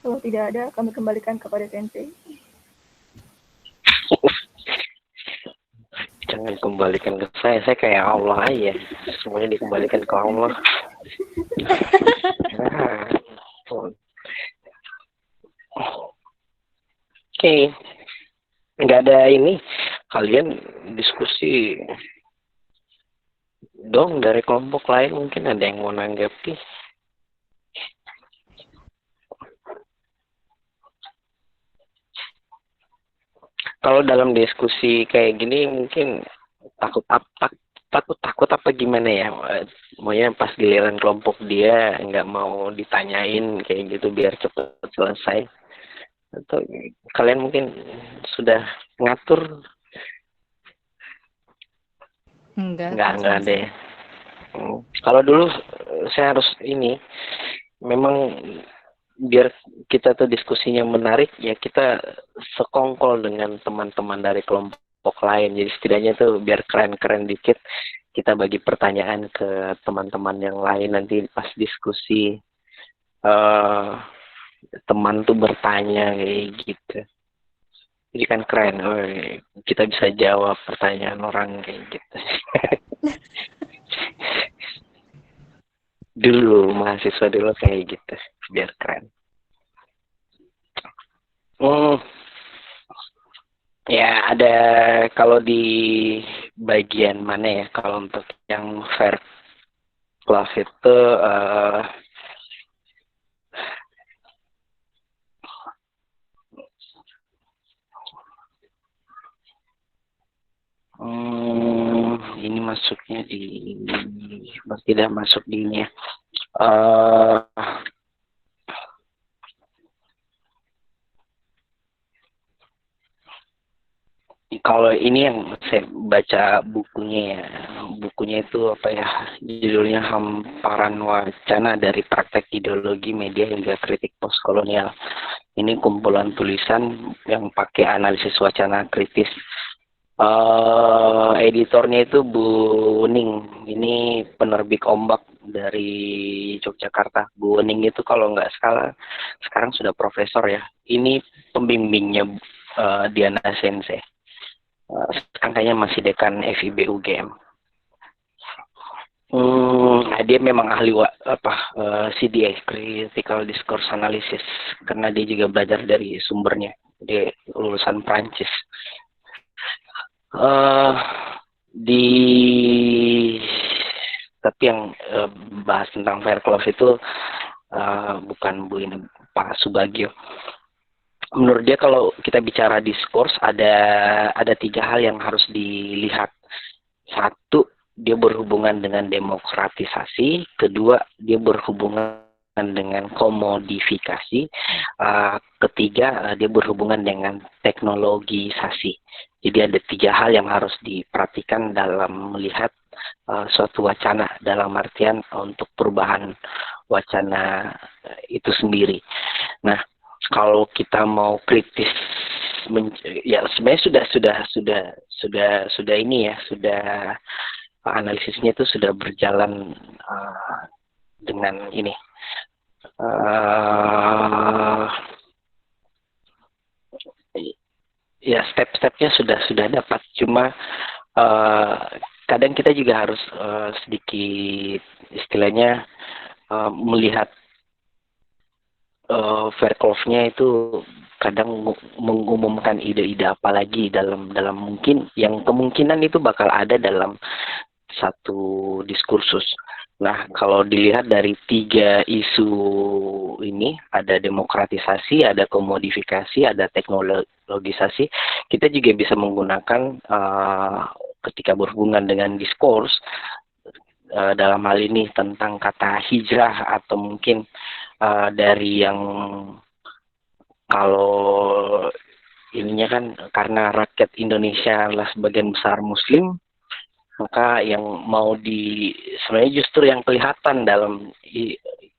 Kalau tidak ada, kami kembalikan kepada Sensei. Jangan kembalikan ke saya kayak Allah aja. Semuanya dikembalikan ke Allah. Oke. Nggak ada ini. Kalian diskusi dong dari kelompok lain, mungkin ada yang mau nanggapi. Kalau dalam diskusi kayak gini mungkin takut apa gimana ya? Maunya pas giliran kelompok dia nggak mau ditanyain kayak gitu biar cepat selesai. Atau kalian mungkin sudah ngatur? Enggak Ada ya. Kalau dulu saya harus ini, memang biar kita tuh diskusinya menarik ya, kita sekongkol dengan teman-teman dari kelompok lain. Jadi setidaknya tuh biar keren-keren dikit, kita bagi pertanyaan ke teman-teman yang lain, nanti pas diskusi teman tuh bertanya kayak gitu. Jadi kan keren, kita bisa jawab pertanyaan orang kayak gitu. Dulu mahasiswa dulu kayak gitu, biar keren. Ya ada, kalau di bagian mana ya, kalau untuk yang fair class itu ini masuknya di, tidak masuk di ini ya. Kalau ini yang saya baca bukunya ya, bukunya itu apa ya, judulnya Hamparan Wacana dari Praktek Ideologi Media hingga Kritik Postkolonial. Ini kumpulan tulisan yang pakai analisis wacana kritis. Editornya itu Bu Wening, ini penerbit Ombak dari Yogyakarta. Bu Wening itu kalau nggak salah sekarang sudah profesor ya. Ini pembimbingnya Diana Sensei. Angkanya masih dekan FIB UGM. Dia memang ahli CDA, Critical Discourse Analysis, karena dia juga belajar dari sumbernya. Dia lulusan Prancis. Tapi yang bahas tentang fair clause itu bukan Pak Subagio. Menurut dia kalau kita bicara diskurs ada 3 hal yang harus dilihat. 1, dia berhubungan dengan demokratisasi. 2, dia berhubungan dengan komodifikasi. 3, dia berhubungan dengan teknologisasi. Jadi ada 3 hal yang harus diperhatikan dalam melihat suatu wacana dalam artian untuk perubahan wacana itu sendiri. Nah, kalau kita mau kritis, ya sebenarnya sudah ini ya, sudah analisisnya itu sudah berjalan dengan ini. Ya step-stepnya sudah dapat, cuma kadang kita juga harus sedikit istilahnya melihat Verklovnya itu kadang mengumumkan ide-ide apa lagi dalam mungkin yang kemungkinan itu bakal ada dalam satu diskursus. Nah, kalau dilihat dari 3 isu ini, ada demokratisasi, ada komodifikasi, ada teknologisasi, kita juga bisa menggunakan ketika berhubungan dengan diskurs dalam hal ini tentang kata hijrah, atau mungkin dari yang kalau ininya kan karena rakyat Indonesia adalah sebagian besar Muslim, maka yang mau sebenarnya justru yang kelihatan dalam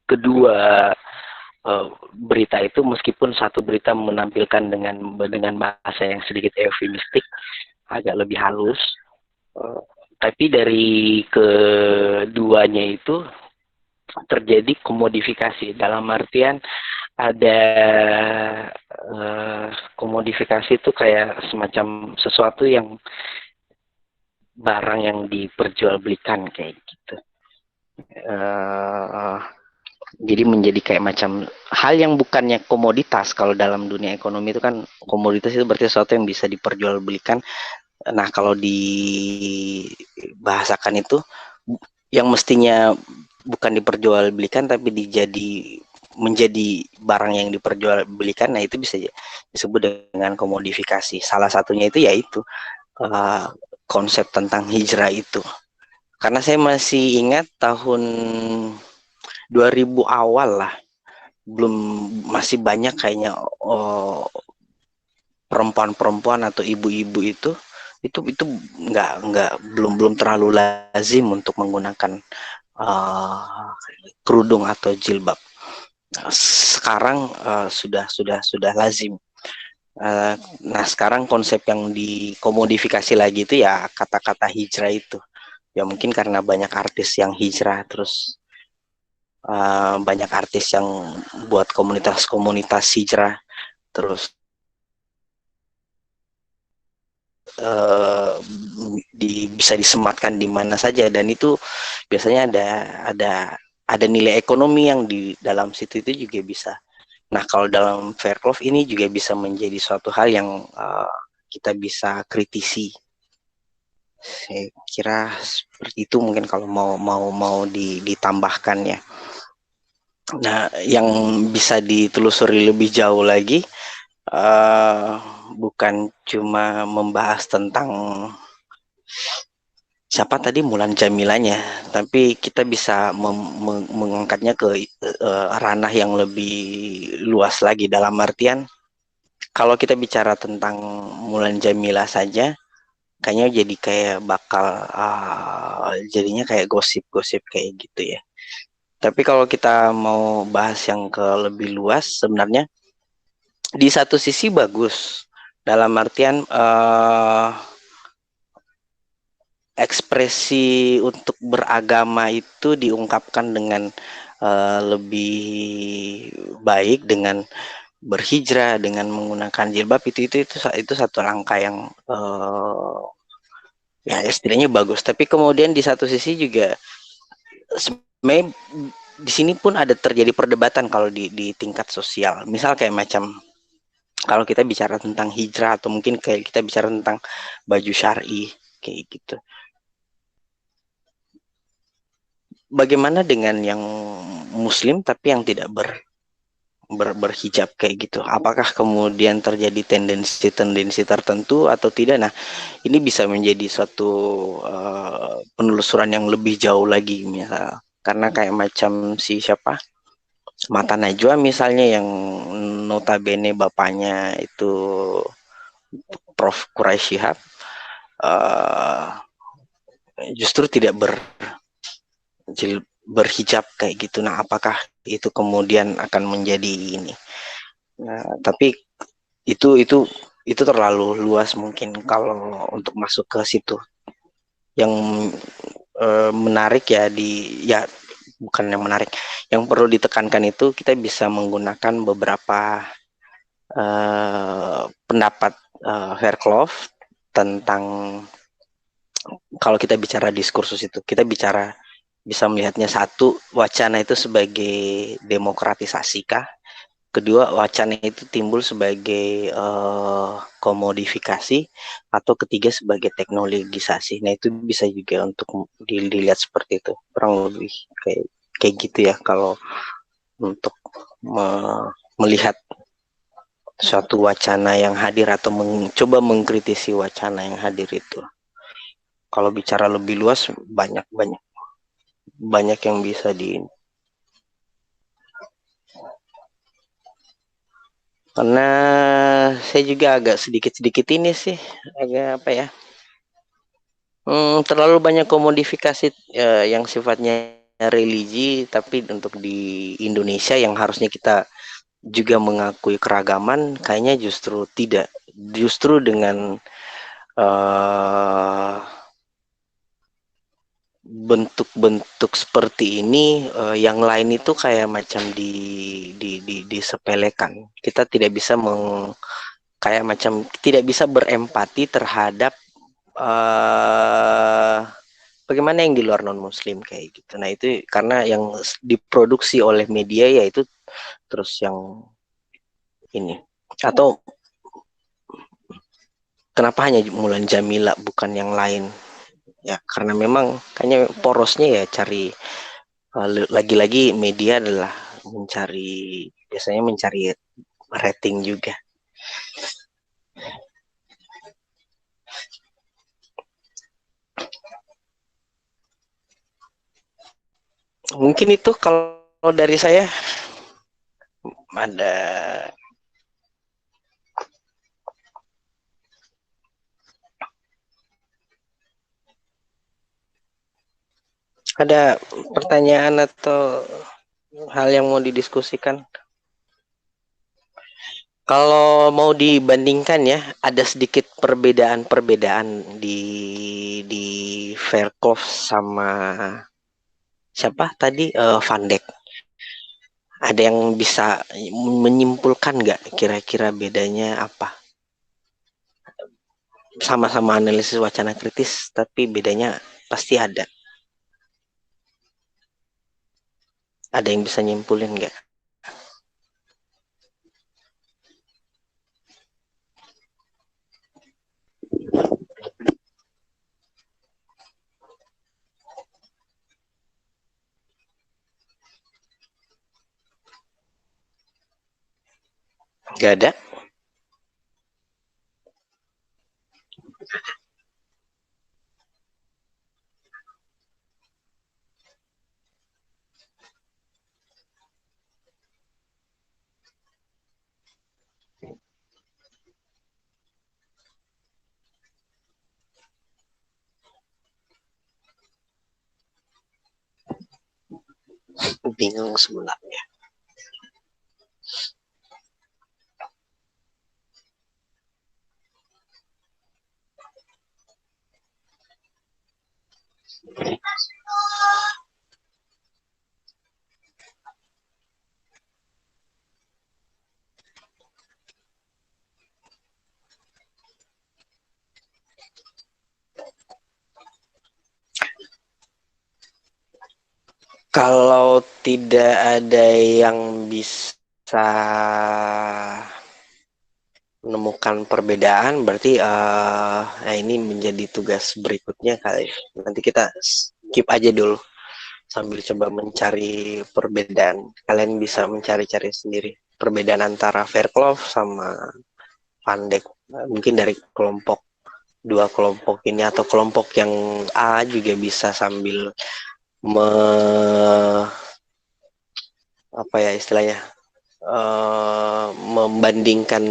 kedua berita itu, meskipun satu berita menampilkan dengan bahasa yang sedikit eufemistik, agak lebih halus, tapi dari keduanya itu terjadi komodifikasi, dalam artian ada komodifikasi itu kayak semacam sesuatu yang barang yang diperjualbelikan kayak gitu. Jadi menjadi kayak macam hal yang bukannya komoditas. Kalau dalam dunia ekonomi itu kan komoditas itu berarti sesuatu yang bisa diperjualbelikan. Nah, kalau dibahasakan itu yang mestinya bukan diperjualbelikan tapi menjadi barang yang diperjualbelikan, nah itu bisa disebut dengan komodifikasi. Salah satunya itu yaitu konsep tentang hijrah itu. Karena saya masih ingat tahun 2000 awal lah, masih banyak kayaknya perempuan-perempuan atau ibu-ibu itu belum terlalu lazim untuk menggunakan kerudung atau jilbab. Sekarang sudah lazim. Nah, sekarang konsep yang dikomodifikasi lagi itu ya kata-kata hijrah itu. Ya mungkin karena banyak artis yang hijrah, terus banyak artis yang buat komunitas-komunitas hijrah, terus bisa disematkan di mana saja, dan itu biasanya ada nilai ekonomi yang di dalam situ itu juga bisa. Nah, kalau dalam Verklov ini juga bisa menjadi suatu hal yang kita bisa kritisi. Saya kira seperti itu mungkin kalau mau ditambahkan ya. Nah, yang bisa ditelusuri lebih jauh lagi bukan cuma membahas tentang siapa tadi Mulan Jamilanya, tapi kita bisa mengangkatnya ke ranah yang lebih luas lagi, dalam artian kalau kita bicara tentang Mulan Jamila saja kayaknya jadi kayak bakal jadinya kayak gosip-gosip kayak gitu ya. Tapi kalau kita mau bahas yang ke lebih luas, sebenarnya di satu sisi bagus, dalam artian ekspresi untuk beragama itu diungkapkan dengan lebih baik dengan berhijrah, dengan menggunakan jilbab, itu satu langkah yang ya istilahnya bagus. Tapi kemudian di satu sisi juga sebenarnya di sini pun ada terjadi perdebatan kalau di tingkat sosial. Misal kayak macam kalau kita bicara tentang hijrah, atau mungkin kayak kita bicara tentang baju syar'i kayak gitu. Bagaimana dengan yang Muslim tapi yang tidak berhijab kayak gitu? Apakah kemudian terjadi tendensi tertentu atau tidak? Nah, ini bisa menjadi suatu penelusuran yang lebih jauh lagi, misal karena kayak macam siapa Mata Najwa misalnya, yang notabene bapaknya itu Prof. Quraish Shihab, justru tidak berhijab kayak gitu. Nah, apakah itu kemudian akan menjadi ini? Nah, tapi itu terlalu luas mungkin kalau untuk masuk ke situ. Yang menarik ya bukan yang menarik. Yang perlu ditekankan itu kita bisa menggunakan beberapa pendapat Verklov tentang, kalau kita bicara diskursus itu, kita bisa melihatnya, satu, wacana itu sebagai demokratisasi kah? Kedua, wacana itu timbul sebagai komodifikasi, atau ketiga sebagai teknologisasi. Nah, itu bisa juga untuk dilihat seperti itu, kurang lebih kayak gitu ya kalau untuk melihat suatu wacana yang hadir atau mencoba mengkritisi wacana yang hadir itu. Kalau bicara lebih luas, banyak yang bisa karena saya juga agak sedikit ini sih, agak apa ya, terlalu banyak komodifikasi yang sifatnya religi, tapi untuk di Indonesia yang harusnya kita juga mengakui keragaman, kayaknya justru tidak. Justru dengan bentuk-bentuk seperti ini, yang lain itu kayak macam disepelekan. Kita tidak bisa tidak bisa berempati terhadap bagaimana yang di luar non muslim kayak gitu. Nah, itu karena yang diproduksi oleh media yaitu terus yang ini, atau kenapa hanya Mulan Jamila bukan yang lain ya, karena memang kayaknya porosnya ya cari, lagi-lagi media adalah biasanya mencari rating juga. Mungkin itu kalau dari saya. Ada pertanyaan atau hal yang mau didiskusikan? Kalau mau dibandingkan ya, ada sedikit perbedaan di Verkov sama siapa tadi, Van Dijk. Ada yang bisa menyimpulkan nggak kira-kira bedanya apa? Sama-sama analisis wacana kritis, tapi bedanya pasti ada. Ada yang bisa nyimpulin nggak? Nggak ada? Bingung sebenarnya. Kalau tidak ada yang bisa menemukan perbedaan, berarti ini menjadi tugas berikutnya kali. Nanti kita skip aja dulu sambil coba mencari perbedaan. Kalian bisa mencari-cari sendiri perbedaan antara Verklov sama Van Dijk. Mungkin dari dua kelompok ini, atau kelompok yang A juga bisa sambil apa ya istilahnya, membandingkan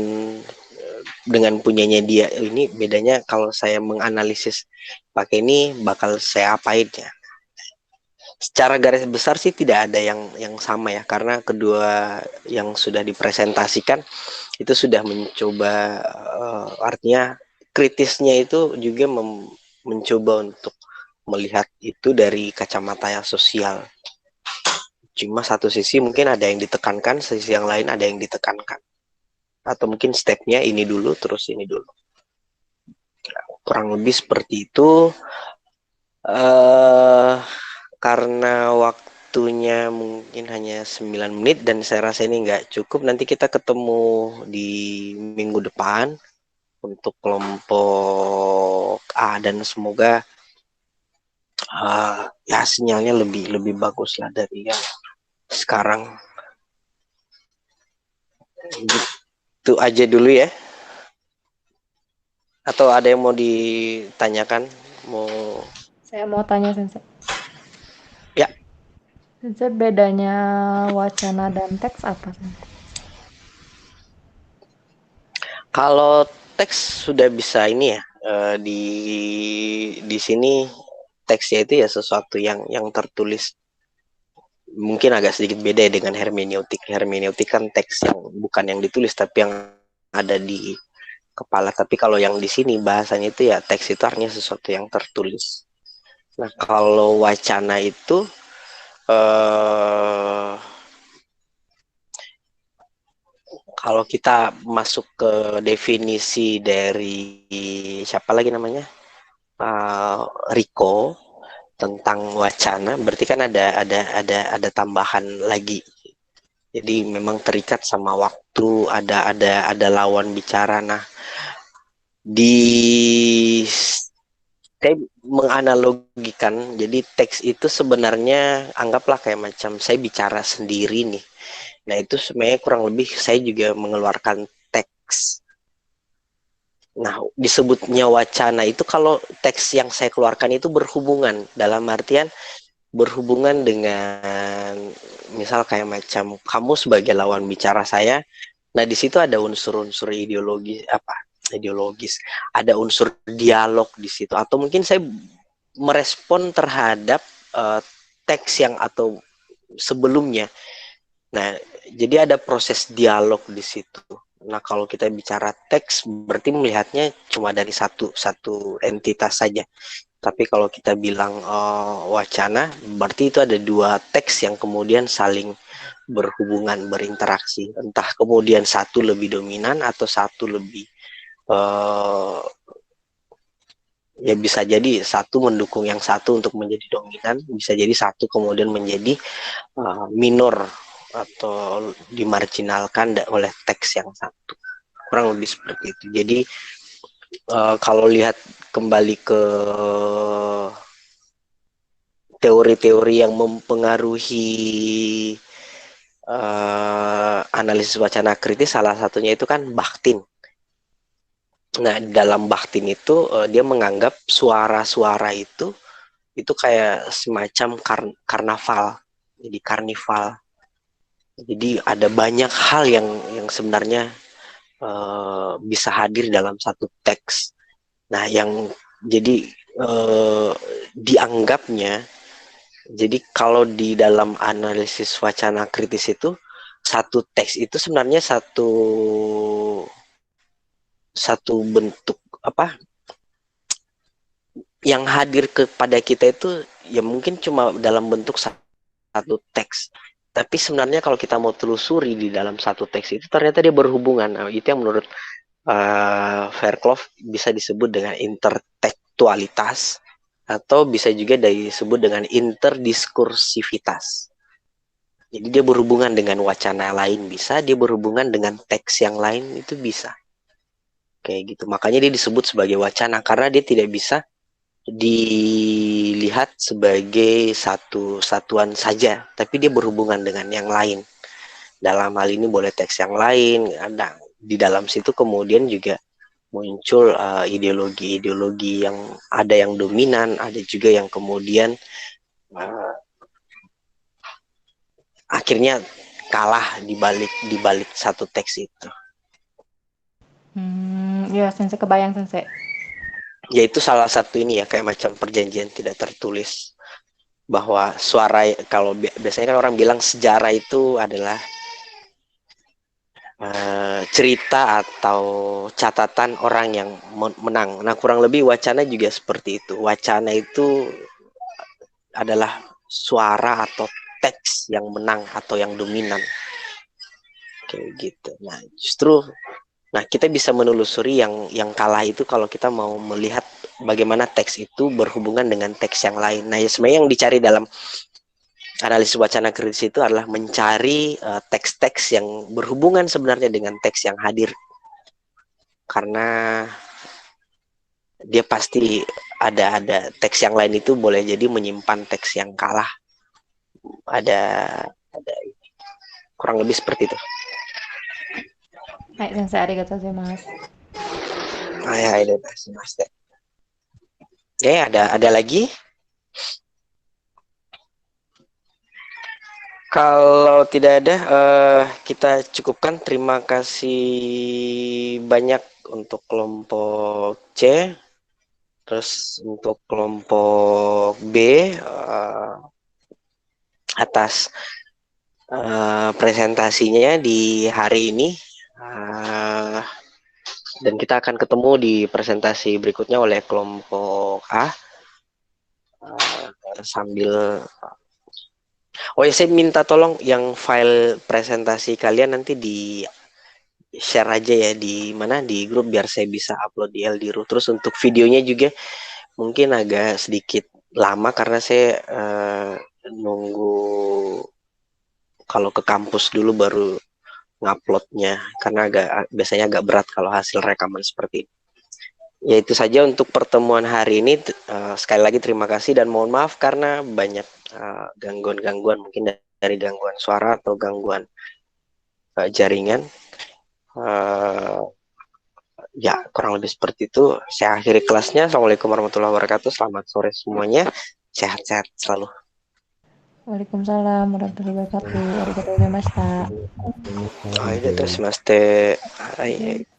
dengan punyanya dia. Ini bedanya kalau saya menganalisis pakai ini bakal saya apain ya. Secara garis besar sih tidak ada yang sama ya, karena kedua yang sudah dipresentasikan itu sudah mencoba artinya kritisnya itu juga mencoba untuk melihat itu dari kacamata yang sosial. Cuma satu sisi mungkin ada yang ditekankan, sisi yang lain ada yang ditekankan. Atau mungkin stepnya ini dulu, terus ini dulu. Kurang lebih seperti itu. Karena waktunya mungkin hanya 9 menit dan saya rasa ini nggak cukup. Nanti kita ketemu di minggu depan untuk kelompok A, dan semoga ya sinyalnya lebih bagus lah dari yang sekarang. Gitu aja dulu ya. Atau ada yang mau ditanyakan? Saya mau tanya, Sensei. Ya. Sensei, bedanya wacana dan teks apa, Sensei? Kalau teks sudah bisa ini ya, di sini teksnya itu ya sesuatu yang tertulis. Mungkin agak sedikit beda dengan hermeneutik. Hermeneutik kan teks yang bukan yang ditulis tapi yang ada di kepala. Tapi kalau yang di sini bahasanya itu ya teks itu artinya sesuatu yang tertulis. Nah, kalau wacana itu kalau kita masuk ke definisi dari siapa lagi namanya, Rico, tentang wacana, berarti kan ada tambahan lagi. Jadi memang terikat sama waktu, ada lawan bicara. Nah, saya menganalogikan, jadi teks itu sebenarnya anggaplah kayak macam saya bicara sendiri nih. Nah, itu sebenarnya kurang lebih saya juga mengeluarkan teks. Nah, disebutnya wacana itu kalau teks yang saya keluarkan itu berhubungan, dalam artian berhubungan dengan misal kayak macam kamu sebagai lawan bicara saya. Nah, di situ ada unsur-unsur ideologis, ada unsur dialog di situ, atau mungkin saya merespon terhadap teks yang atau sebelumnya. Nah, jadi ada proses dialog di situ. Nah, kalau kita bicara teks berarti melihatnya cuma dari satu entitas saja. Tapi kalau kita bilang wacana, berarti itu ada dua teks yang kemudian saling berhubungan, berinteraksi. Entah kemudian satu lebih dominan atau satu lebih ya bisa jadi satu mendukung yang satu untuk menjadi dominan, bisa jadi satu kemudian menjadi minor atau dimarginalkan oleh teks yang satu. Kurang lebih seperti itu. Jadi kalau lihat kembali ke teori-teori yang mempengaruhi analisis wacana kritis, salah satunya itu kan Bakhtin. Nah, dalam Bakhtin itu dia menganggap suara-suara itu kayak semacam karnaval. Jadi karnival. Jadi ada banyak hal yang sebenarnya bisa hadir dalam satu teks. Nah, yang jadi dianggapnya, jadi kalau di dalam analisis wacana kritis itu satu teks itu sebenarnya satu bentuk apa yang hadir kepada kita itu ya mungkin cuma dalam bentuk satu teks. Tapi sebenarnya kalau kita mau telusuri di dalam satu teks itu ternyata dia berhubungan. Nah, itu yang menurut Fairclough bisa disebut dengan intertekstualitas, atau bisa juga disebut dengan interdiskursivitas. Jadi dia berhubungan dengan wacana lain bisa, dia berhubungan dengan teks yang lain itu bisa. Kayak gitu. Makanya dia disebut sebagai wacana karena dia tidak bisa dilihat sebagai satu satuan saja, tapi dia berhubungan dengan yang lain. Dalam hal ini boleh teks yang lain. Ada di dalam situ kemudian juga muncul ideologi-ideologi yang ada yang dominan, ada juga yang kemudian akhirnya kalah di balik satu teks itu. Ya, Sensei kebayang, Sensei. Yaitu salah satu ini ya, kayak macam perjanjian tidak tertulis bahwa suara, kalau biasanya kan orang bilang sejarah itu adalah cerita atau catatan orang yang menang. Nah, kurang lebih wacana juga seperti itu. Wacana itu adalah suara atau teks yang menang atau yang dominan. Kayak gitu. Nah, justru kita bisa menelusuri yang kalah itu kalau kita mau melihat bagaimana teks itu berhubungan dengan teks yang lain. Nah, ya sebenarnya yang dicari dalam analisis wacana kritis itu adalah mencari teks-teks yang berhubungan sebenarnya dengan teks yang hadir. Karena dia pasti ada teks yang lain itu boleh jadi menyimpan teks yang kalah. Ada kurang lebih seperti itu. Hai, Sensei, arigatou gozaimasu. Hai, arigatou. Oke, ada lagi? Kalau tidak ada, kita cukupkan. Terima kasih banyak untuk kelompok C. Terus untuk kelompok B atas presentasinya di hari ini. Dan kita akan ketemu di presentasi berikutnya oleh kelompok A. Sambil oh ya, saya minta tolong yang file presentasi kalian nanti di share aja ya di mana, di grup, biar saya bisa upload di LDRU. Terus untuk videonya juga mungkin agak sedikit lama karena saya nunggu kalau ke kampus dulu baru nguploadnya, karena biasanya agak berat kalau hasil rekaman seperti ini. Ya, itu saja untuk pertemuan hari ini. Sekali lagi terima kasih dan mohon maaf karena banyak gangguan-gangguan, mungkin dari gangguan suara atau gangguan jaringan. Ya, kurang lebih seperti itu. Saya akhiri kelasnya. Assalamualaikum warahmatullahi wabarakatuh. Selamat sore semuanya. Sehat-sehat selalu. Waalaikumsalam warahmatullahi wabarakatuh. Arigatou gozaimashita. Arigatou gozaimashita.